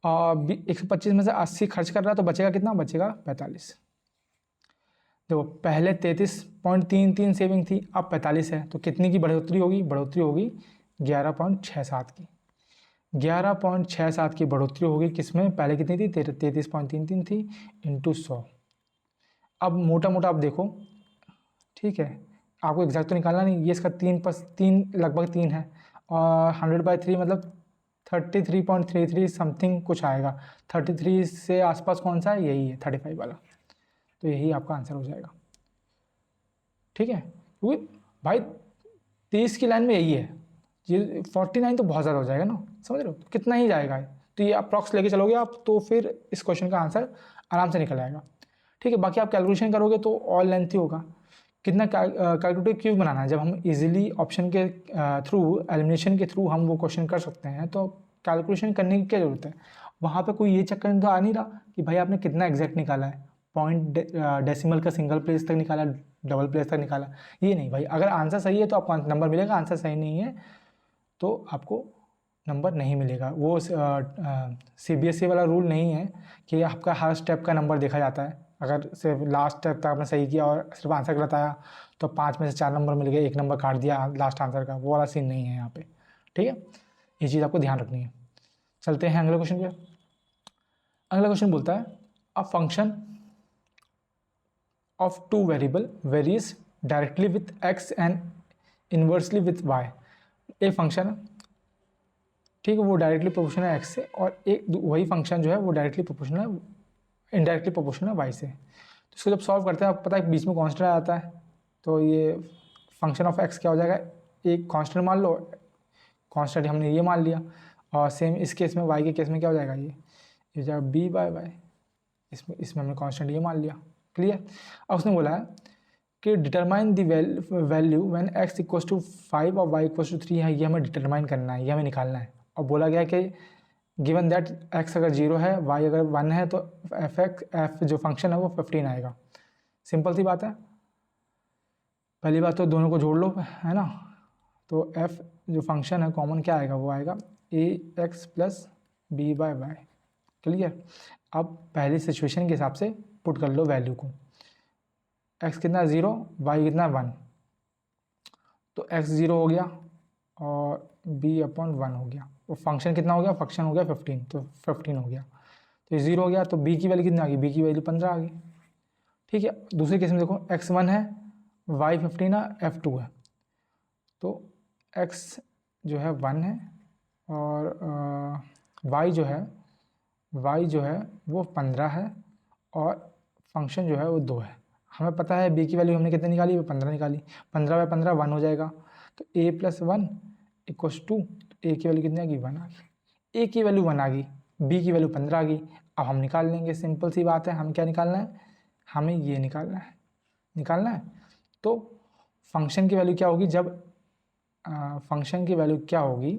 125 में से 80 खर्च कर रहा है तो बचेगा कितना, बचेगा 45। देखो पहले 33.33 सेविंग थी, अब 45 है, तो कितनी की बढ़ोतरी होगी, बढ़ोतरी होगी 11.67 की। 11.67 की बढ़ोतरी होगी किसमें, पहले कितनी थी 33.33 थी इंटू 100। अब मोटा मोटा आप देखो, ठीक है, आपको एग्जैक्ट तो निकालना नहीं, ये इसका 3 लगभग 3 है और 100/3 मतलब 33.33 समथिंग कुछ आएगा। 33 से आसपास कौन सा है, यही है 35 वाला, तो यही आपका आंसर हो जाएगा, ठीक है। क्योंकि भाई 30 की लाइन में यही है, ये 49 तो बहुत ज़्यादा हो जाएगा ना, समझ रहे हो, तो कितना ही जाएगा, तो ये अप्रॉक्स लेके चलोगे आप तो फिर इस क्वेश्चन का आंसर आराम से निकल आएगा, ठीक है। बाकी आप कैलकुलेशन करोगे तो और लेंथी होगा। कितना कैलकुलेटिव क्यों बनाना है, जब हम इजीली ऑप्शन के थ्रू, एलिमिनेशन के थ्रू हम वो क्वेश्चन कर सकते हैं, तो कैलकुलेशन करने की क्या ज़रूरत है। वहाँ पे कोई ये चक्कर तो आ नहीं रहा कि भाई आपने कितना एग्जैक्ट निकाला है, पॉइंट डेसिमल का सिंगल प्लेस तक निकाला, डबल प्लेस तक निकाला, ये नहीं भाई। अगर आंसर सही है तो आपको नंबर मिलेगा, आंसर सही नहीं है तो आपको नंबर नहीं मिलेगा। वो CBSE वाला रूल नहीं है कि आपका हर स्टेप का नंबर देखा जाता है। अगर सिर्फ लास्ट स्टेप तक आपने सही किया और सिर्फ आंसर गलत आया तो 5 में से 4 नंबर मिल गए, 1 नंबर काट दिया लास्ट आंसर का, वो वाला सीन नहीं है यहाँ पे, ठीक है। ये चीज़ आपको ध्यान रखनी है। चलते हैं अगले क्वेश्चन पे। अगला क्वेश्चन बोलता है a function of 2 variable varies directly with x and inversely with y। एक फंक्शन है, ठीक है, वो डायरेक्टली प्रोपोर्शनल है x से, और एक वही फंक्शन जो है वो डायरेक्टली प्रोपोर्शनल, इनडायरेक्टली प्रोपोर्शनल है y से। तो इसको जब सॉल्व करते हैं आपको पता है बीच में कॉन्स्टेंट आता है, तो ये फंक्शन ऑफ एक्स क्या हो जाएगा, एक कॉन्स्टेंट मान लो, कॉन्स्टेंट हमने ये मान लिया, और सेम इस केस में वाई के केस में क्या हो जाएगा, ये हो जाएगा बी बाय वाई, इसमें हमने कॉन्स्टेंट ये मान लिया। क्लियर। अब उसने बोला है कि determine the value when X equals to 5 और वाई इक्वल्स टू 3 है, ये हमें डिटरमाइन करना है, ये हमें निकालना है। और बोला गया कि गिवन दैट एक्स अगर 0 है, वाई अगर 1 है, तो एफ जो फंक्शन है वो 15 आएगा। सिंपल सी बात है। पहली बात तो दोनों को जोड़ लो, है ना, तो एफ जो फंक्शन है कॉमन क्या आएगा, वो आएगा A X plus B by Y. Clear. अब पहली सिचुएशन के हिसाब से पुट कर लो वैल्यू को, एक्स कितना 0, वाई कितना 1, तो एक्स 0 हो गया और बी अपॉन 1 हो गया, वो फंक्शन कितना हो गया, फंक्शन हो गया 15, तो 15 हो गया, तो ये 0 हो गया, तो बी की वैल्यू कितनी आ गई, बी की वैल्यू 15 आ गई। ठीक है। दूसरे केस में देखो एक्स 1 है, वाई 15 है, एफ 2 है, तो एक्स जो है 1 है और वाई जो है वो 15 है और फंक्शन जो है वो 2 है। हमें पता है बी की वैल्यू हमने कितने निकाली, वो 15 निकाली, 15 बाय 15 1 हो जाएगा, तो ए प्लस 1 इक्वस 2, ए की वैल्यू कितनी आ गई, 1 आ गई। ए की वैल्यू 1 आ गई, बी की वैल्यू 15 आ गई। अब हम निकाल लेंगे, सिंपल सी बात है, हम क्या निकालना है, हमें ये निकालना है। तो फंक्शन की वैल्यू क्या होगी जब फंक्शन की वैल्यू क्या होगी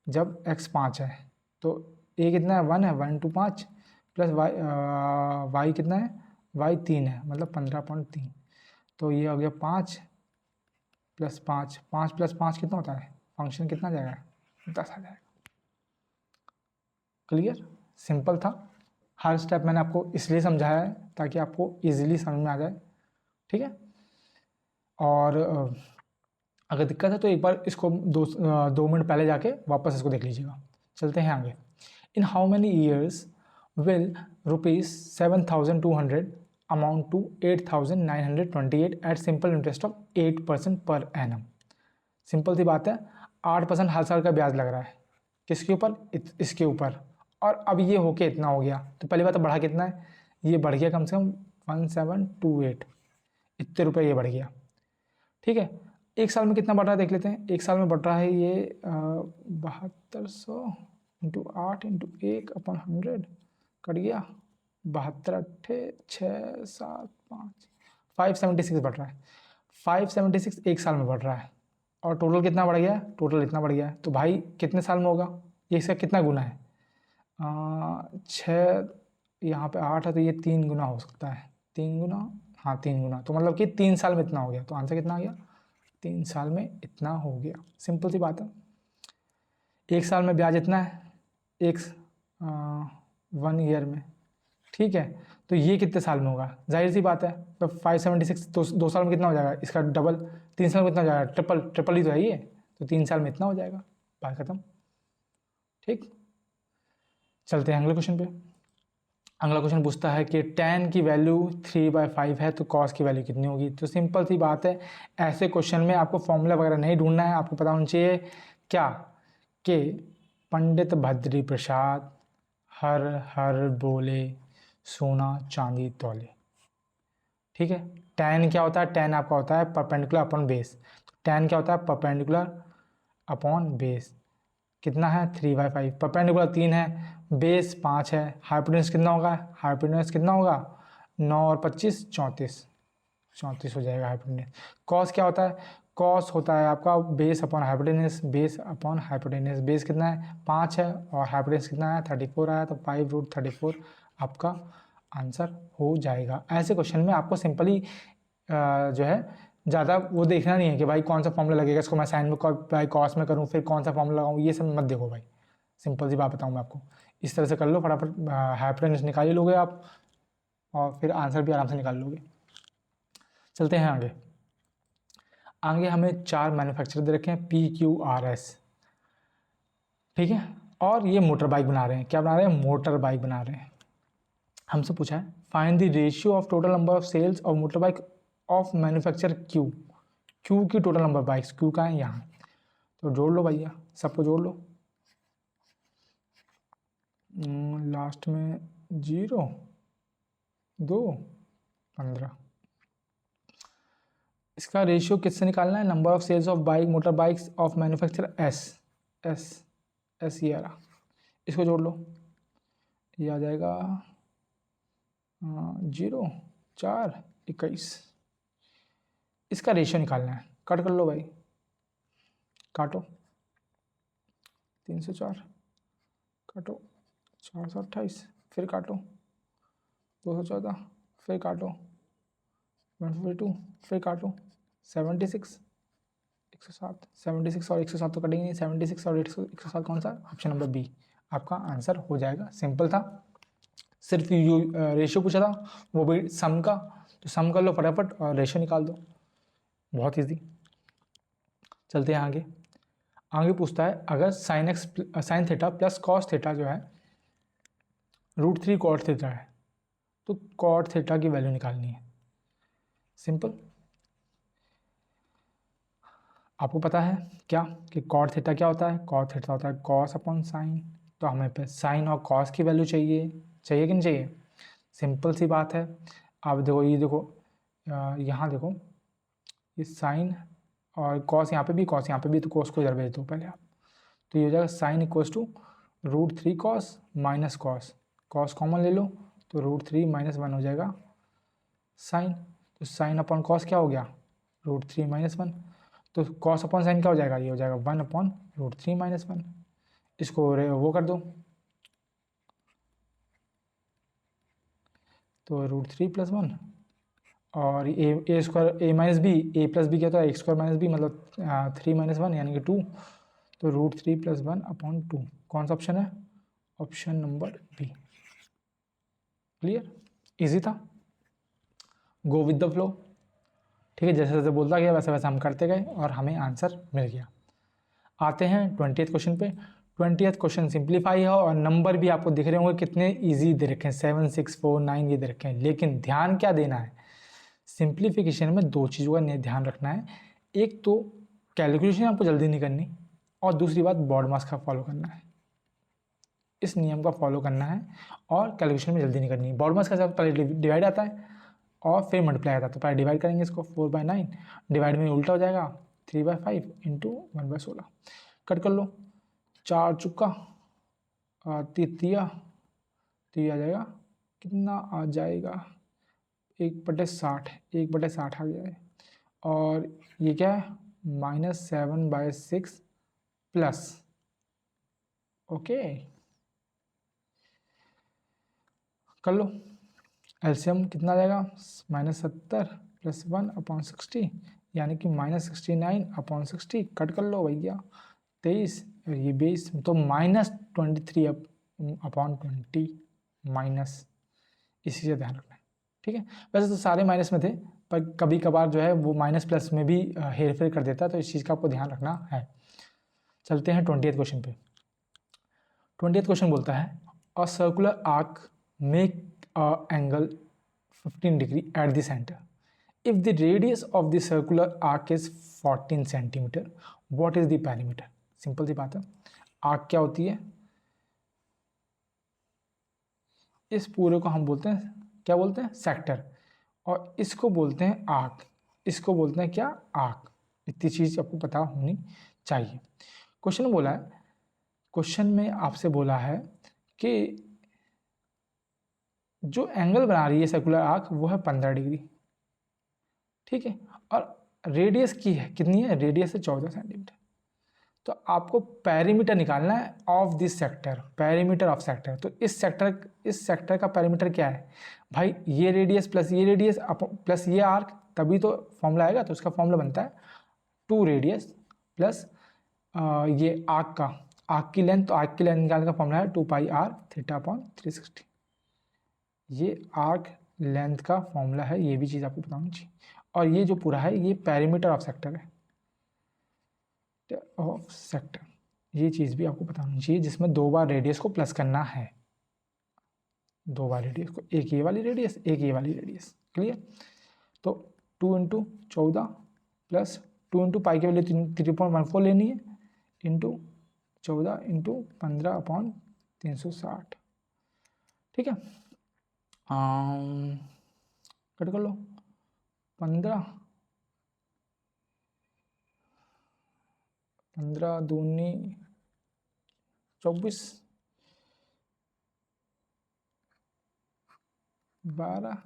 जब x 5 है, तो a कितना है 1 है, 1 टू 5 प्लस y कितना है, y 3 है, मतलब 15.3, तो ये हो गया 5 प्लस 5, 5 प्लस 5 कितना होता है, फंक्शन कितना जाएगा, 10 आ जाएगा। क्लियर। सिंपल था। हर स्टेप मैंने आपको इसलिए समझाया है ताकि आपको इजीली समझ में आ जाए। ठीक है। और अगर दिक्कत है तो एक बार इसको 2 मिनट पहले जाके वापस इसको देख लीजिएगा। चलते हैं आगे। In how many years will ₹7,200 amount to 8,928 at simple interest of 8% per annum. Simple सी बात है, 8% हर साल का ब्याज लग रहा है, किसके ऊपर, इसके ऊपर, और अब ये होके इतना हो गया, तो पहली बात तो बढ़ा कितना है, ये बढ़ गया कम से कम 1728, इतने रुपये ये बढ़ गया। ठीक है। एक साल में कितना बढ़ रहा है देख लेते हैं। एक साल में बढ़ रहा है ये 7200 इंटू 8 इंटू 1 अपॉन 100 कट गया 72 अट्ठे 6 7 5 576 बढ़ रहा है। 576 एक साल में बढ़ रहा है, और टोटल कितना बढ़ गया है, टोटल इतना बढ़ गया है, तो भाई कितने साल में होगा, ये इसका कितना गुना है, 6, यहाँ पे 8 है तो ये 3 गुना हो सकता है, 3 गुना, हाँ 3 गुना, तो मतलब कि 3 साल में इतना हो गया, तो आंसर कितना आ गया, 3 साल में इतना हो गया। सिंपल सी बात है। एक साल में ब्याज इतना है, एक 1 ईयर में। ठीक है। तो ये कितने साल में होगा, जाहिर सी बात है, तो 576 दो साल में कितना हो जाएगा, इसका डबल, 3 साल में कितना हो जाएगा, ट्रिपल ही तो है ये, तो 3 साल में इतना हो जाएगा, बात खत्म। ठीक। चलते हैं अगले क्वेश्चन पे। अगला क्वेश्चन पूछता है कि tan की वैल्यू 3/5 है तो cos की वैल्यू कितनी होगी। तो सिंपल सी बात है, ऐसे क्वेश्चन में आपको फॉर्मूला वगैरह नहीं ढूंढना है, आपको पता होना चाहिए क्या, कि पंडित भद्री प्रसाद हर हर बोले सोना चांदी तौले। ठीक है। tan क्या होता है, tan आपका होता है परपेंडिकुलर अपॉन बेस। tan क्या होता है, परपेंडिकुलर अपॉन बेस, कितना है 3/5, परपेंडिकुलर 3 है, बेस 5 है, हाइपोटेन्यूज कितना होगा, हाइपोटेन्यूज कितना होगा 9 और 25 34 हो जाएगा हाइपोटेन्यूज। कॉस क्या होता है, कॉस होता है आपका base upon hypotenuse, base upon hypotenuse, base कितना है 5 है और हाइपोटेन्यूज कितना है 34 आया, तो 5√34 आपका आंसर हो जाएगा। ऐसे क्वेश्चन में आपको सिंपली जो है ज़्यादा वो देखना नहीं है कि भाई कौन सा फॉर्मूला लगेगा, इसको मैं साइन में भाई कॉस में करूँ फिर कौन सा फॉर्मूला लगाऊँ, ये सब मत देखो भाई। सिंपल सी बात बताऊँ मैं आपको, इस तरह से कर लो, फटाफट हाइपोटेन्यूज निकाल ही लोगे आप और फिर आंसर भी आराम से निकाल लोगे। चलते हैं आगे। आगे हमें 4 मैन्युफैक्चरर दे रखे हैं PQRS। ठीक है। और ये मोटर बाइक बना रहे हैं, क्या बना रहे हैं, मोटर बाइक बना रहे हैं। हमसे पूछा है find the ratio of total number of sales of motor bike of manufacture Q की टोटल नंबर बाइक्स, क्यू का है यहाँ, तो जोड़ लो भैया, सबको जोड़ लो। लास्ट में 0 2 15। इसका रेशियो किससे निकालना है? Number of sales of bike motor bikes of manufacture S ये आ रहा, इसको जोड़ लो, ये आ जाएगा 0 4 21। इसका रेशियो निकालना है, कट कर लो भाई, काटो 304, काटो 428, फिर काटो 214, फिर काटो 142, फिर काटो 76, 107, 76 और 107 तो कटेंगे नहीं, 76 और 107 कौन सा? ऑप्शन नंबर बी आपका आंसर हो जाएगा। सिंपल था, सिर्फ यू रेशियो पूछा था, वो भी सम का, तो सम कर लो फटाफट और रेशियो निकाल दो, बहुत ईजी। चलते हैं आगे। आगे पूछता है अगर sine theta plus cos theta जो है √3 कॉट थीटा है, तो कॉट थीटा की वैल्यू निकालनी है। सिंपल, आपको पता है क्या कि कॉट थीटा क्या होता है? कॉट थीटा होता है कॉस अपॉन साइन, तो हमें पे साइन और कॉस की वैल्यू चाहिए कि नहीं चाहिए? सिंपल सी बात है। अब देखो, ये देखो, यहाँ देखो, ये साइन और कॉस यहाँ पे भी, कॉस यहाँ पे भी, तो कॉस को इधर भेज दो पहले आप, तो ये हो जाएगा sine equals to √3 cos minus cos, cos common ले लो तो √3 - 1 हो जाएगा साइन, तो साइन अपॉन कॉस क्या हो गया? √3 - 1, तो कॉस अपॉन साइन क्या हो जाएगा? ये हो जाएगा 1 अपॉन √3 - 1। इसको वो कर दो, तो √3 + 1 और ए स्क्वायर ए माइनस बी, ए प्लस बी क्या होता है? A² - b मतलब 3 - 1 यानी कि 2, तो √3 + 1 अपॉन 2। कौन सा ऑप्शन है? Option number B. Clear, easy था, गो विद द फ्लो। ठीक है, जैसे जैसे बोलता गया वैसे वैसे हम करते गए और हमें आंसर मिल गया। आते हैं 20th क्वेश्चन पे। 20th क्वेश्चन सिंप्लीफाई है और नंबर भी आपको दिख रहे होंगे कितने इजी दे रखे हैं, 7 6 4 9 ये दे रखे हैं, लेकिन ध्यान क्या देना है? सिंप्लीफिकेशन में दो चीज़ों का ध्यान रखना है, एक तो कैलकुलेशन आपको जल्दी नहीं करनी और दूसरी बात बॉड मास का फॉलो करना है, इस नियम का फॉलो करना है और कैलकुलेशन में जल्दी नहीं करनी। बॉड मास का साथ पहले डिवाइड आता है और फिर मल्टीप्लाई आता है, तो पहले डिवाइड करेंगे इसको 4/9, डिवाइड में उल्टा हो जाएगा 3/5 इंटू 1/16, कट कर लो, 4 चुका तिया, तो ये आ जाएगा कितना? आ जाएगा 1/60, 1/60 आ गया है, और ये क्या है? -7/6 प्लस, ओके कर लो, एलसीएम कितना आ जाएगा? -70 + 1/60 यानी कि -69/60, कट कर लो भैया 23 और ये 20, तो -23/20 माइनस, इसी से ध्यान रखना है। ठीक है, वैसे तो सारे माइनस में थे पर कभी कभार जो है वो माइनस प्लस में भी हेर फेर कर देता है, तो इस चीज़ का आपको ध्यान रखना है। चलते हैं 20th क्वेश्चन पे। 20th क्वेश्चन बोलता है a circular arc make angle 15 degree at the centre, if the radius of the circular arc is 14 centimetre, what is the perimeter? Simple सी बात है, आर्क क्या होती है? इस पूरे को हम बोलते हैं, क्या बोलते हैं? सेक्टर, और इसको बोलते हैं आर्क, इसको बोलते हैं क्या? आर्क। इतनी चीज़ आपको पता होनी चाहिए। क्वेश्चन बोला है, क्वेश्चन में आपसे बोला है कि जो एंगल बना रही है सर्कुलर आर्क वो है 15 डिग्री, ठीक है, और रेडियस की है कितनी है? रेडियस है 14 सेंटीमीटर। तो आपको पेरीमीटर निकालना है of this sector, perimeter of sector. तो इस सेक्टर का पेरीमीटर क्या है भाई? ये रेडियस प्लस ये रेडियस प्लस ये आर्क, तभी तो फॉर्मूला आएगा। तो उसका फॉर्मूला बनता है 2 रेडियस प्लस ये आर्क की लेंथ, तो आर्क की लेंथ निकालने का फॉर्मूला है 2πr θ/360। ये आर्क लेंथ का फॉर्मूला है, ये भी चीज़ आपको पता होनी चाहिए। और ये जो पूरा है ये पेरीमीटर ऑफ सेक्टर है, ऑफ सेक्टर, ये चीज़ भी आपको पता होनी चाहिए, जिसमें 2 बार रेडियस को प्लस करना है, 2 बार रेडियस को, एक ये वाली रेडियस, एक ये वाली रेडियस। क्लियर? तो 2 × 14 प्लस 2 × पाई के वैल्यू 3.14 लेनी है, इंटू 14 × 15/360। ठीक है, कट कर लो। 15, 15 दूनी 24, 12,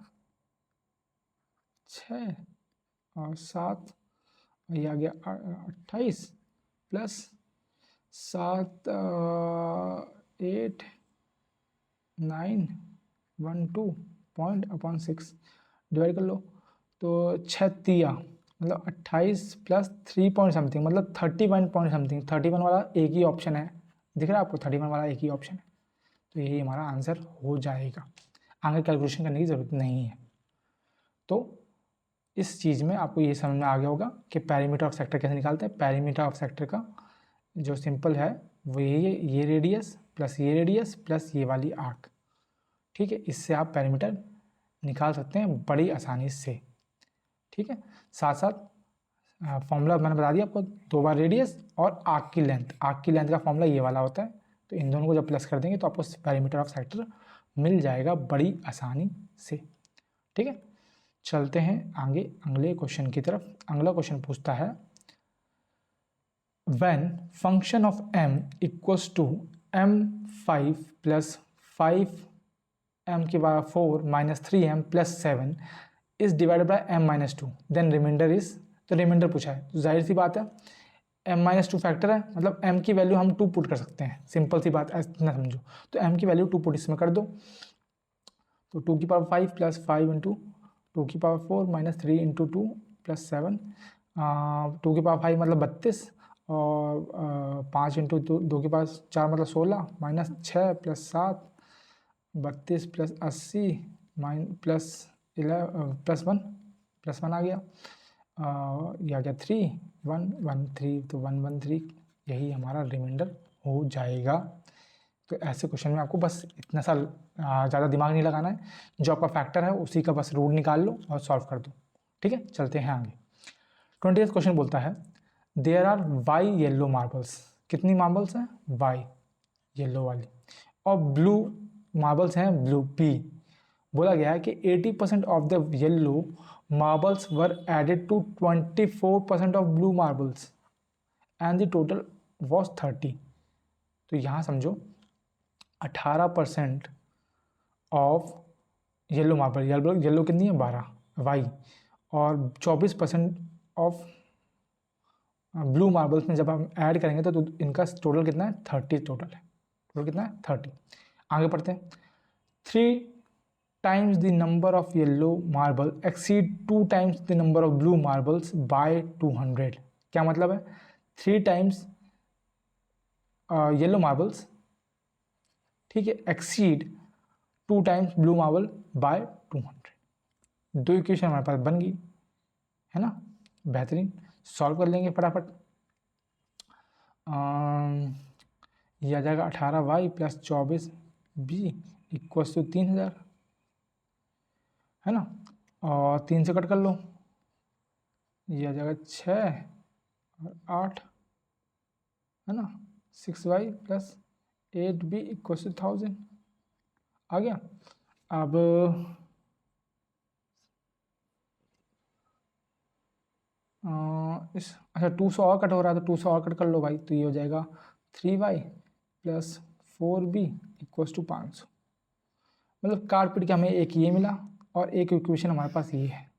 6 और 7, ये आ गया 28 प्लस 7 8 9 1 2 पॉइंट अपॉन 6 डिवाइड कर लो। तो 6 तिया मतलब 28 प्लस 3 पॉइंट समथिंग मतलब 31 पॉइंट समथिंग। 31 वाला एक ही ऑप्शन है, दिख रहा है आपको? 31 वाला एक ही ऑप्शन है, तो यही हमारा आंसर हो जाएगा। आगे कैलकुलेशन करने की ज़रूरत नहीं है। तो इस चीज़ में आपको ये समझ में आ गया होगा कि पेरीमीटर ऑफ सेक्टर कैसे निकालते हैं। पेरीमीटर ऑफ सेक्टर का जो सिंपल है वो ये रेडियस प्लस ये रेडियस प्लस ये वाली आर्क, ठीक है। इससे आप पेरीमीटर निकाल सकते हैं बड़ी आसानी से, ठीक है। साथ साथ फॉर्मूला मैंने बता दिया आपको, 2 बार रेडियस और आर्क की लेंथ। आर्क की लेंथ का फॉर्मूला ये वाला होता है, तो इन दोनों को जब प्लस कर देंगे तो आपको पेरीमीटर ऑफ सेक्टर मिल जाएगा बड़ी आसानी से, ठीक है। चलते हैं आगे अगले क्वेश्चन की तरफ। अगला क्वेश्चन पूछता है when function of m equals to m5 plus 5m की power 4 minus 3m plus 7 is divided by m minus 2 then remainder is, तो रिमाइंडर पूछा है तो जाहिर सी बात है m माइनस 2 फैक्टर है, मतलब m की वैल्यू हम 2 पुट कर सकते हैं, सिंपल सी बात इतना समझो। तो m की वैल्यू 2 पुट इसमें कर दो, तो 2 की पावर 5 प्लस 5 इंटू 2 की पावर 4 माइनस 3 इंटू 2 प्लस 7, 2 की पावर 5 मतलब 32 और 5 इंटू 2 के पास 4 मतलब 16 माइनस 6 प्लस 7 32 प्लस 80 प्लस 1 आ गया, ये आ गया 3 1 1 3, तो 1 1 3 यही हमारा रिमाइंडर हो जाएगा। तो ऐसे क्वेश्चन में आपको बस इतना सा ज़्यादा दिमाग नहीं लगाना है, जो आपका फैक्टर है उसी का बस रूट निकाल लो और सॉल्व कर दो, ठीक है। चलते हैं आगे। 20th क्वेश्चन बोलता है there are Y yellow marbles, कितनी मार्बल्स हैं? वाई येलो वाली, और ब्लू मार्बल्स हैं ब्लू पी। बोला गया है कि 80% of the yellow marbles were added to 24% of blue marbles and the total was 30। तो यहाँ समझो 18% ऑफ येलो मार्बल, येलो कितनी है? 12 वाई, और 24% ऑफ ब्लू मार्बल्स में जब हम ऐड करेंगे तो इनका टोटल कितना है? 30 टोटल है। टोटल कितना है? 30। आगे पढ़ते हैं। 3 times the number of yellow marble exceed 2 times the number of blue marbles by 200। क्या मतलब है? 3 times येलो मार्बल्स, ठीक है, exceed 2 times blue marble by 200। 2 equation हमारे पास बन गई है ना, बेहतरीन। सॉल्व कर लेंगे फटाफट। यह आ जाएगा 18y plus 24b equals to 3000, है ना, और 3 से कट कर लो, यह आ जाएगा 6 और 8, है ना, 6y plus 8b equals to 1000 आ गया। अब इस अच्छा 200 और कट हो रहा है तो 200 और कट कर लो भाई, तो ये हो जाएगा 3y plus 4b equals to 500। मतलब काट पीट के हमें एक ये मिला और एक इक्वेशन हमारे पास ये है।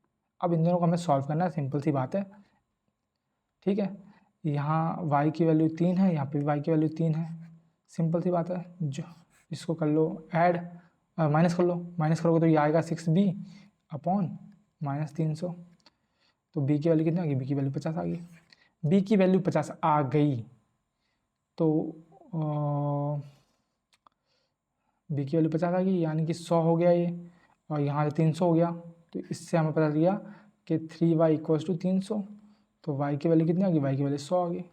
अब इन दोनों को हमें सॉल्व करना है, सिंपल सी बात है, ठीक है। यहाँ y की वैल्यू 3 है, यहाँ पे भी y की वैल्यू 3 है, सिंपल सी बात है। जो इसको कर लो ऐड, माइनस कर लो, माइनस करोगे तो ये आएगा 6b अपॉन माइनस 300। तो b की वैल्यू कितनी आ गई? b की वैल्यू 50 आ गई। b की वैल्यू 50 आ गई तो b की वैल्यू 50 आ गई, यानी कि 100 हो गया ये, और यहाँ से 300 हो गया। तो इससे हमें पता चल गया कि 3y इक्वल्स टू 300। तो y की वैल्यू कितनी आ गई? y की वैल्यू 100 आ गई।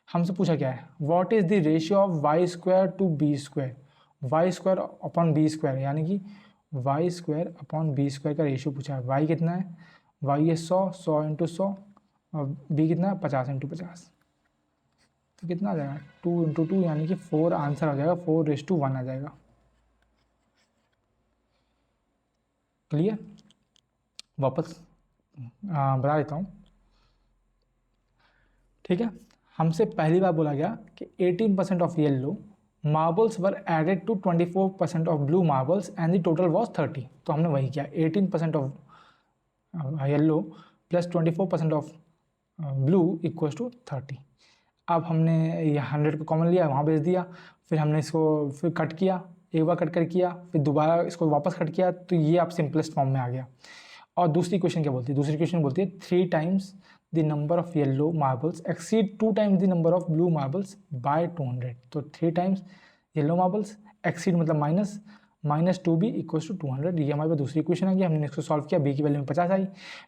हमसे पूछा क्या है? What is the ratio of Y square to B square, Y square upon B square, यानी कि Y square upon B square का रेशियो पूछा है। वाई कितना है? वाई है 100 इंटू 100, और बी कितना है? 50 इंटू 50। तो कितना आ जाएगा? 2 इंटू 2, यानी कि 4 आंसर आ जाएगा, 4:1 आ जाएगा। क्लियर? वापस बता देता हूँ, ठीक है। हमसे पहली बार बोला गया कि 18% of yellow marbles were added to 24% of blue marbles and the total was 30। तो हमने वही किया, 18% of yellow plus 24% of blue equals to 30। अब हमने ये 100 को कॉमन लिया, वहाँ भेज दिया, फिर हमने इसको फिर कट किया, एक बार कट कर किया, फिर दोबारा इसको वापस कट किया, तो ये आप सिंपलेस्ट फॉर्म में आ गया। और दूसरी क्वेश्चन क्या बोलती है, दूसरी क्वेश्चन बोलती है 3 times the number of yellow marbles exceed 2 times the number of blue marbles by 200। तो 3 टाइम्स येलो मार्बल्स, एक्सीड मतलब माइनस, -2b इक्वल्स टू 200। ये हमारे पास दूसरी क्वेश्चन आ गया। हमने इसको सॉल्व किया, बी की वैल्यू में 50 आई,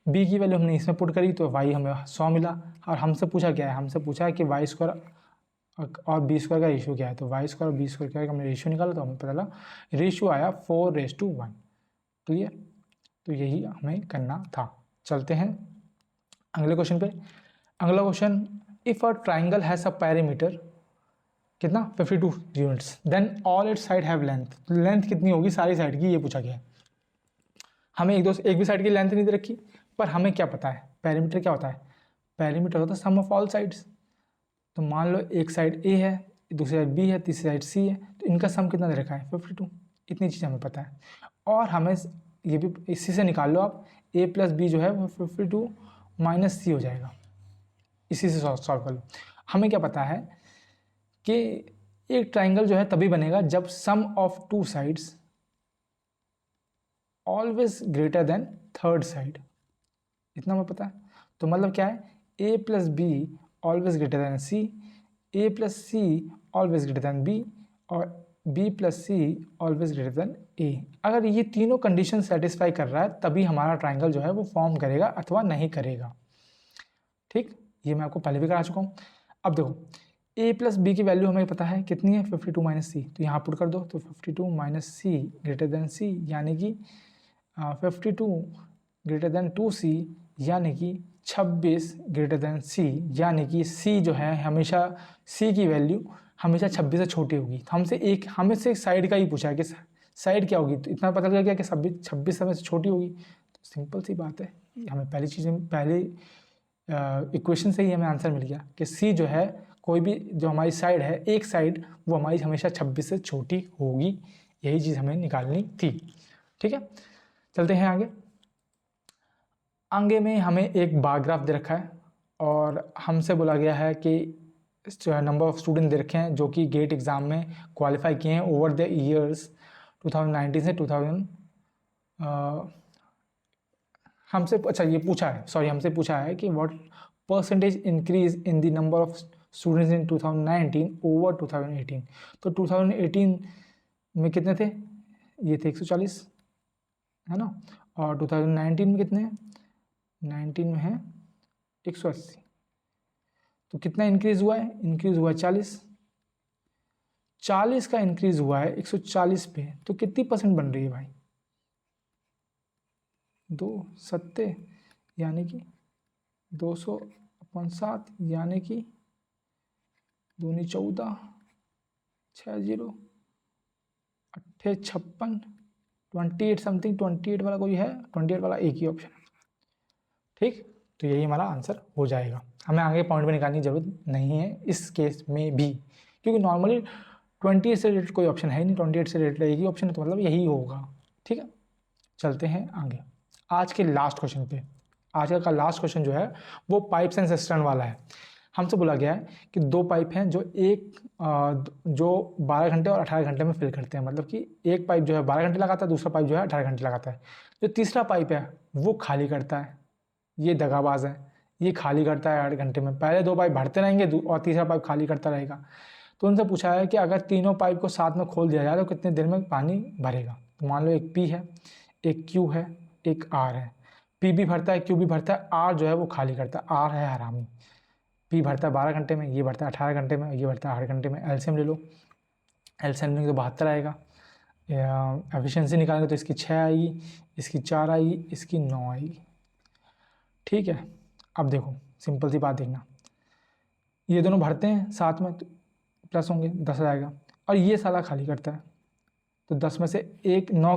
बी की वैल्यू हमने इसमें पुट करी तो वाई हमें 100 मिला। और हमसे पूछा क्या है, हमसे पूछा है कि वाई स्क्वायर और बी स्क्वायर का रेशियो क्या है। तो वाई स्क्वायर और बी स्क्वायर क्या है, हमने रेशियो निकाला तो हमें पता लगा रेशियो आया 4:1। क्लियर, तो यही हमें करना था। चलते हैं अगले क्वेश्चन पे। अगला question, if a triangle has a perimeter कितना 52 units then all its side have length. Length कितनी होगी सारी साइड की, ये पूछा गया है। हमें एक भी साइड की लेंथ नहीं दे रखी, पर हमें क्या पता है पेरीमीटर क्या होता है, पेरीमीटर होता है सम ऑफ ऑल साइड्स। तो मान लो एक साइड ए है, दूसरी साइड बी है, तीसरी साइड सी है, तो इनका सम कितना दे रखा है 52। इतनी चीज़ हमें पता है। और हमें ये भी इसी से निकाल लो आप, ए प्लस बी जो है वो 52 माइनस सी हो जाएगा, इसी से सॉल्व कर लो। हमें क्या पता है कि एक ट्राइंगल जो है तभी बनेगा जब sum of two sides always greater than third side, इतना हमें पता है। तो मतलब क्या है, A plus B always greater than C, A plus C always greater than B, और B plus C always greater than A. अगर ये तीनों कंडीशन सेटिस्फाई कर रहा है तभी हमारा ट्राइंगल जो है वो फॉर्म करेगा अथवा नहीं करेगा। ठीक, ये मैं आपको पहले भी करा चुका हूँ। अब देखो, ए प्लस बी की वैल्यू हमें पता है कितनी है 52 माइनस सी, तो यहाँ पुट कर दो। तो 52 माइनस सी ग्रेटर देन सी यानी कि 52 ग्रेटर देन 2c यानी कि 26 ग्रेटर देन c, यानी कि c जो है हमेशा c की वैल्यू हमेशा 26 से छोटी होगी। तो हमें से एक साइड का ही पूछा है कि साइड क्या होगी, तो इतना पता लग गया कि 26 हमें से छोटी होगी। तो सिंपल सी बात है, हमें पहली इक्वेशन से ही हमें आंसर मिल गया कि c जो है कोई भी जो हमारी साइड है, एक साइड वो हमारी हमेशा 26 से छोटी होगी। यही चीज़ हमें निकालनी थी। ठीक है, चलते हैं आगे। आगे में हमें एक बार ग्राफ दे रखा है और हमसे बोला गया है कि नंबर ऑफ स्टूडेंट दे रखे हैं जो कि गेट एग्ज़ाम में क्वालिफाई किए हैं ओवर द ईयर्स 2019 से 2000। हमसे पूछा है कि what percentage increase in the number of students in 2019 over 2018। तो 2018 में कितने थे, ये थे 140, है ना, और 2019 में कितने हैं, 19 में है 180। तो कितना इंक्रीज हुआ है, इंक्रीज हुआ है 40 का इंक्रीज हुआ है 140 पे। तो कितनी परसेंट बन रही है भाई, 2 सत्ते यानी कि 200/7 यानी कि 2 × 14, 60 8 56 28 समथिंग, 28 वाला कोई है, 28 वाला एक ही ऑप्शन है। ठीक, तो यही हमारा आंसर हो जाएगा। हमें आगे पॉइंट में निकालने की जरूरत नहीं है इस केस में भी, क्योंकि नॉर्मली 28 से रिलेटेड कोई ऑप्शन है नहीं, 28 से रिलेटेड एक ही ऑप्शन है, तो मतलब यही होगा। ठीक है, चलते हैं आगे आज के लास्ट क्वेश्चन पे। आज का लास्ट क्वेश्चन जो है वो पाइप्स एंड सिस्टर्न वाला है। हमसे बोला गया है कि 2 पाइप हैं जो जो 12 घंटे और 18 घंटे में फिल करते हैं। मतलब कि एक पाइप जो है 12 घंटे लगाता है, दूसरा पाइप जो है 18 घंटे लगाता है। जो तीसरा पाइप है वो खाली करता है, ये दगाबाज है, ये खाली करता है 8 घंटे में। पहले 2 पाइप भरते रहेंगे और तीसरा पाइप खाली करता रहेगा। तो उनसे पूछा है कि अगर तीनों पाइप को साथ में खोल दिया जाए तो कितने देर में पानी भरेगा। तो मान लो एक P है, एक Q है, एक R है। P भी भरता है, Q भी भरता है, R जो है वो खाली करता है। R है हरामी। P भरता है 12 घंटे में, ये भरता है 18 घंटे में, ये भरता है 8 घंटे में। एलसीएम ले लो, एलसीएम लेंगे तो 72 आएगा। एफिशिएंसी निकालेंगे तो इसकी 6 आएगी, इसकी 4 आएगी, इसकी 9 आएगी। ठीक है, अब देखो सिंपल सी बात देखना, ये दोनों भरते हैं साथ में तो प्लस होंगे, 10 आएगा, और ये साला खाली करता है। तो 10 में से 9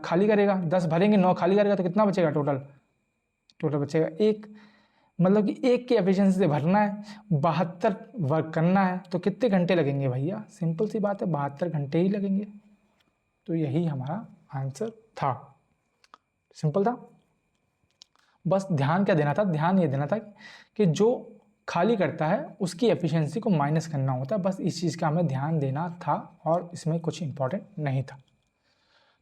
खाली करेगा, 10 भरेंगे 9 खाली करेगा, तो कितना बचेगा टोटल टोटल बचेगा 1, मतलब कि 1 की एफिशिएंसी से भरना है, 72 वर्क करना है, तो कितने घंटे लगेंगे भैया? सिंपल सी बात है, 72 घंटे ही लगेंगे। तो यही हमारा आंसर था, सिंपल था। बस ध्यान क्या देना था? ध्यान ये देना था कि जो खाली करता है उसकी एफिशिएंसी को माइनस करना होता है, बस इस चीज़ का हमें ध्यान देना था, और इसमें कुछ इंपॉर्टेंट नहीं था।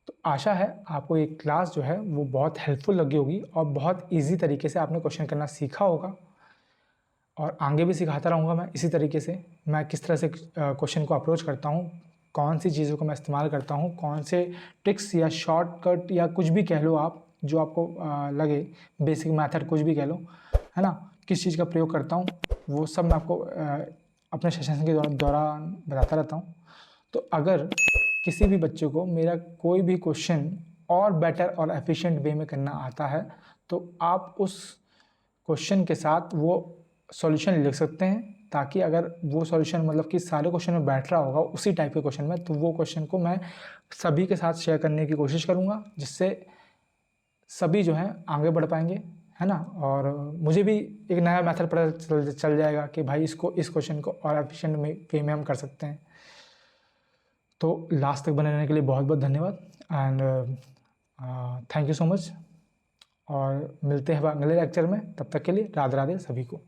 तो आशा है आपको ये क्लास जो है वो बहुत हेल्पफुल लगी होगी और बहुत इजी तरीके से आपने क्वेश्चन करना सीखा होगा, और आगे भी सिखाता रहूँगा मैं इसी तरीके से। मैं किस तरह से क्वेश्चन को अप्रोच करता हूँ, कौन सी चीज़ों को मैं इस्तेमाल करता हूँ, कौन से ट्रिक्स या शॉर्टकट या कुछ भी कह लो आप, जो आपको लगे, बेसिक मेथड कुछ भी कह लो, है ना, किस चीज़ का प्रयोग करता हूँ, वो सब मैं आपको अपने सेशन के दौरान बताता रहता हूँ। तो अगर किसी भी बच्चे को मेरा कोई भी क्वेश्चन और बेटर और एफिशिएंट वे में करना आता है, तो आप उस क्वेश्चन के साथ वो सॉल्यूशन लिख सकते हैं, ताकि अगर वो सॉल्यूशन मतलब कि सारे क्वेश्चन में बैठ रहा होगा उसी टाइप के क्वेश्चन में, तो वो क्वेश्चन को मैं सभी के साथ शेयर करने की कोशिश करूँगा, जिससे सभी जो हैं आगे बढ़ पाएंगे, है ना। और मुझे भी एक नया मेथड पता चल जाएगा कि भाई इस क्वेश्चन को और एफिशिएंट वे में हम कर सकते हैं। तो लास्ट तक बने रहने के लिए बहुत बहुत धन्यवाद, and thank you so much. और मिलते हैं अगले लेक्चर में, तब तक के लिए राधे राधे सभी को।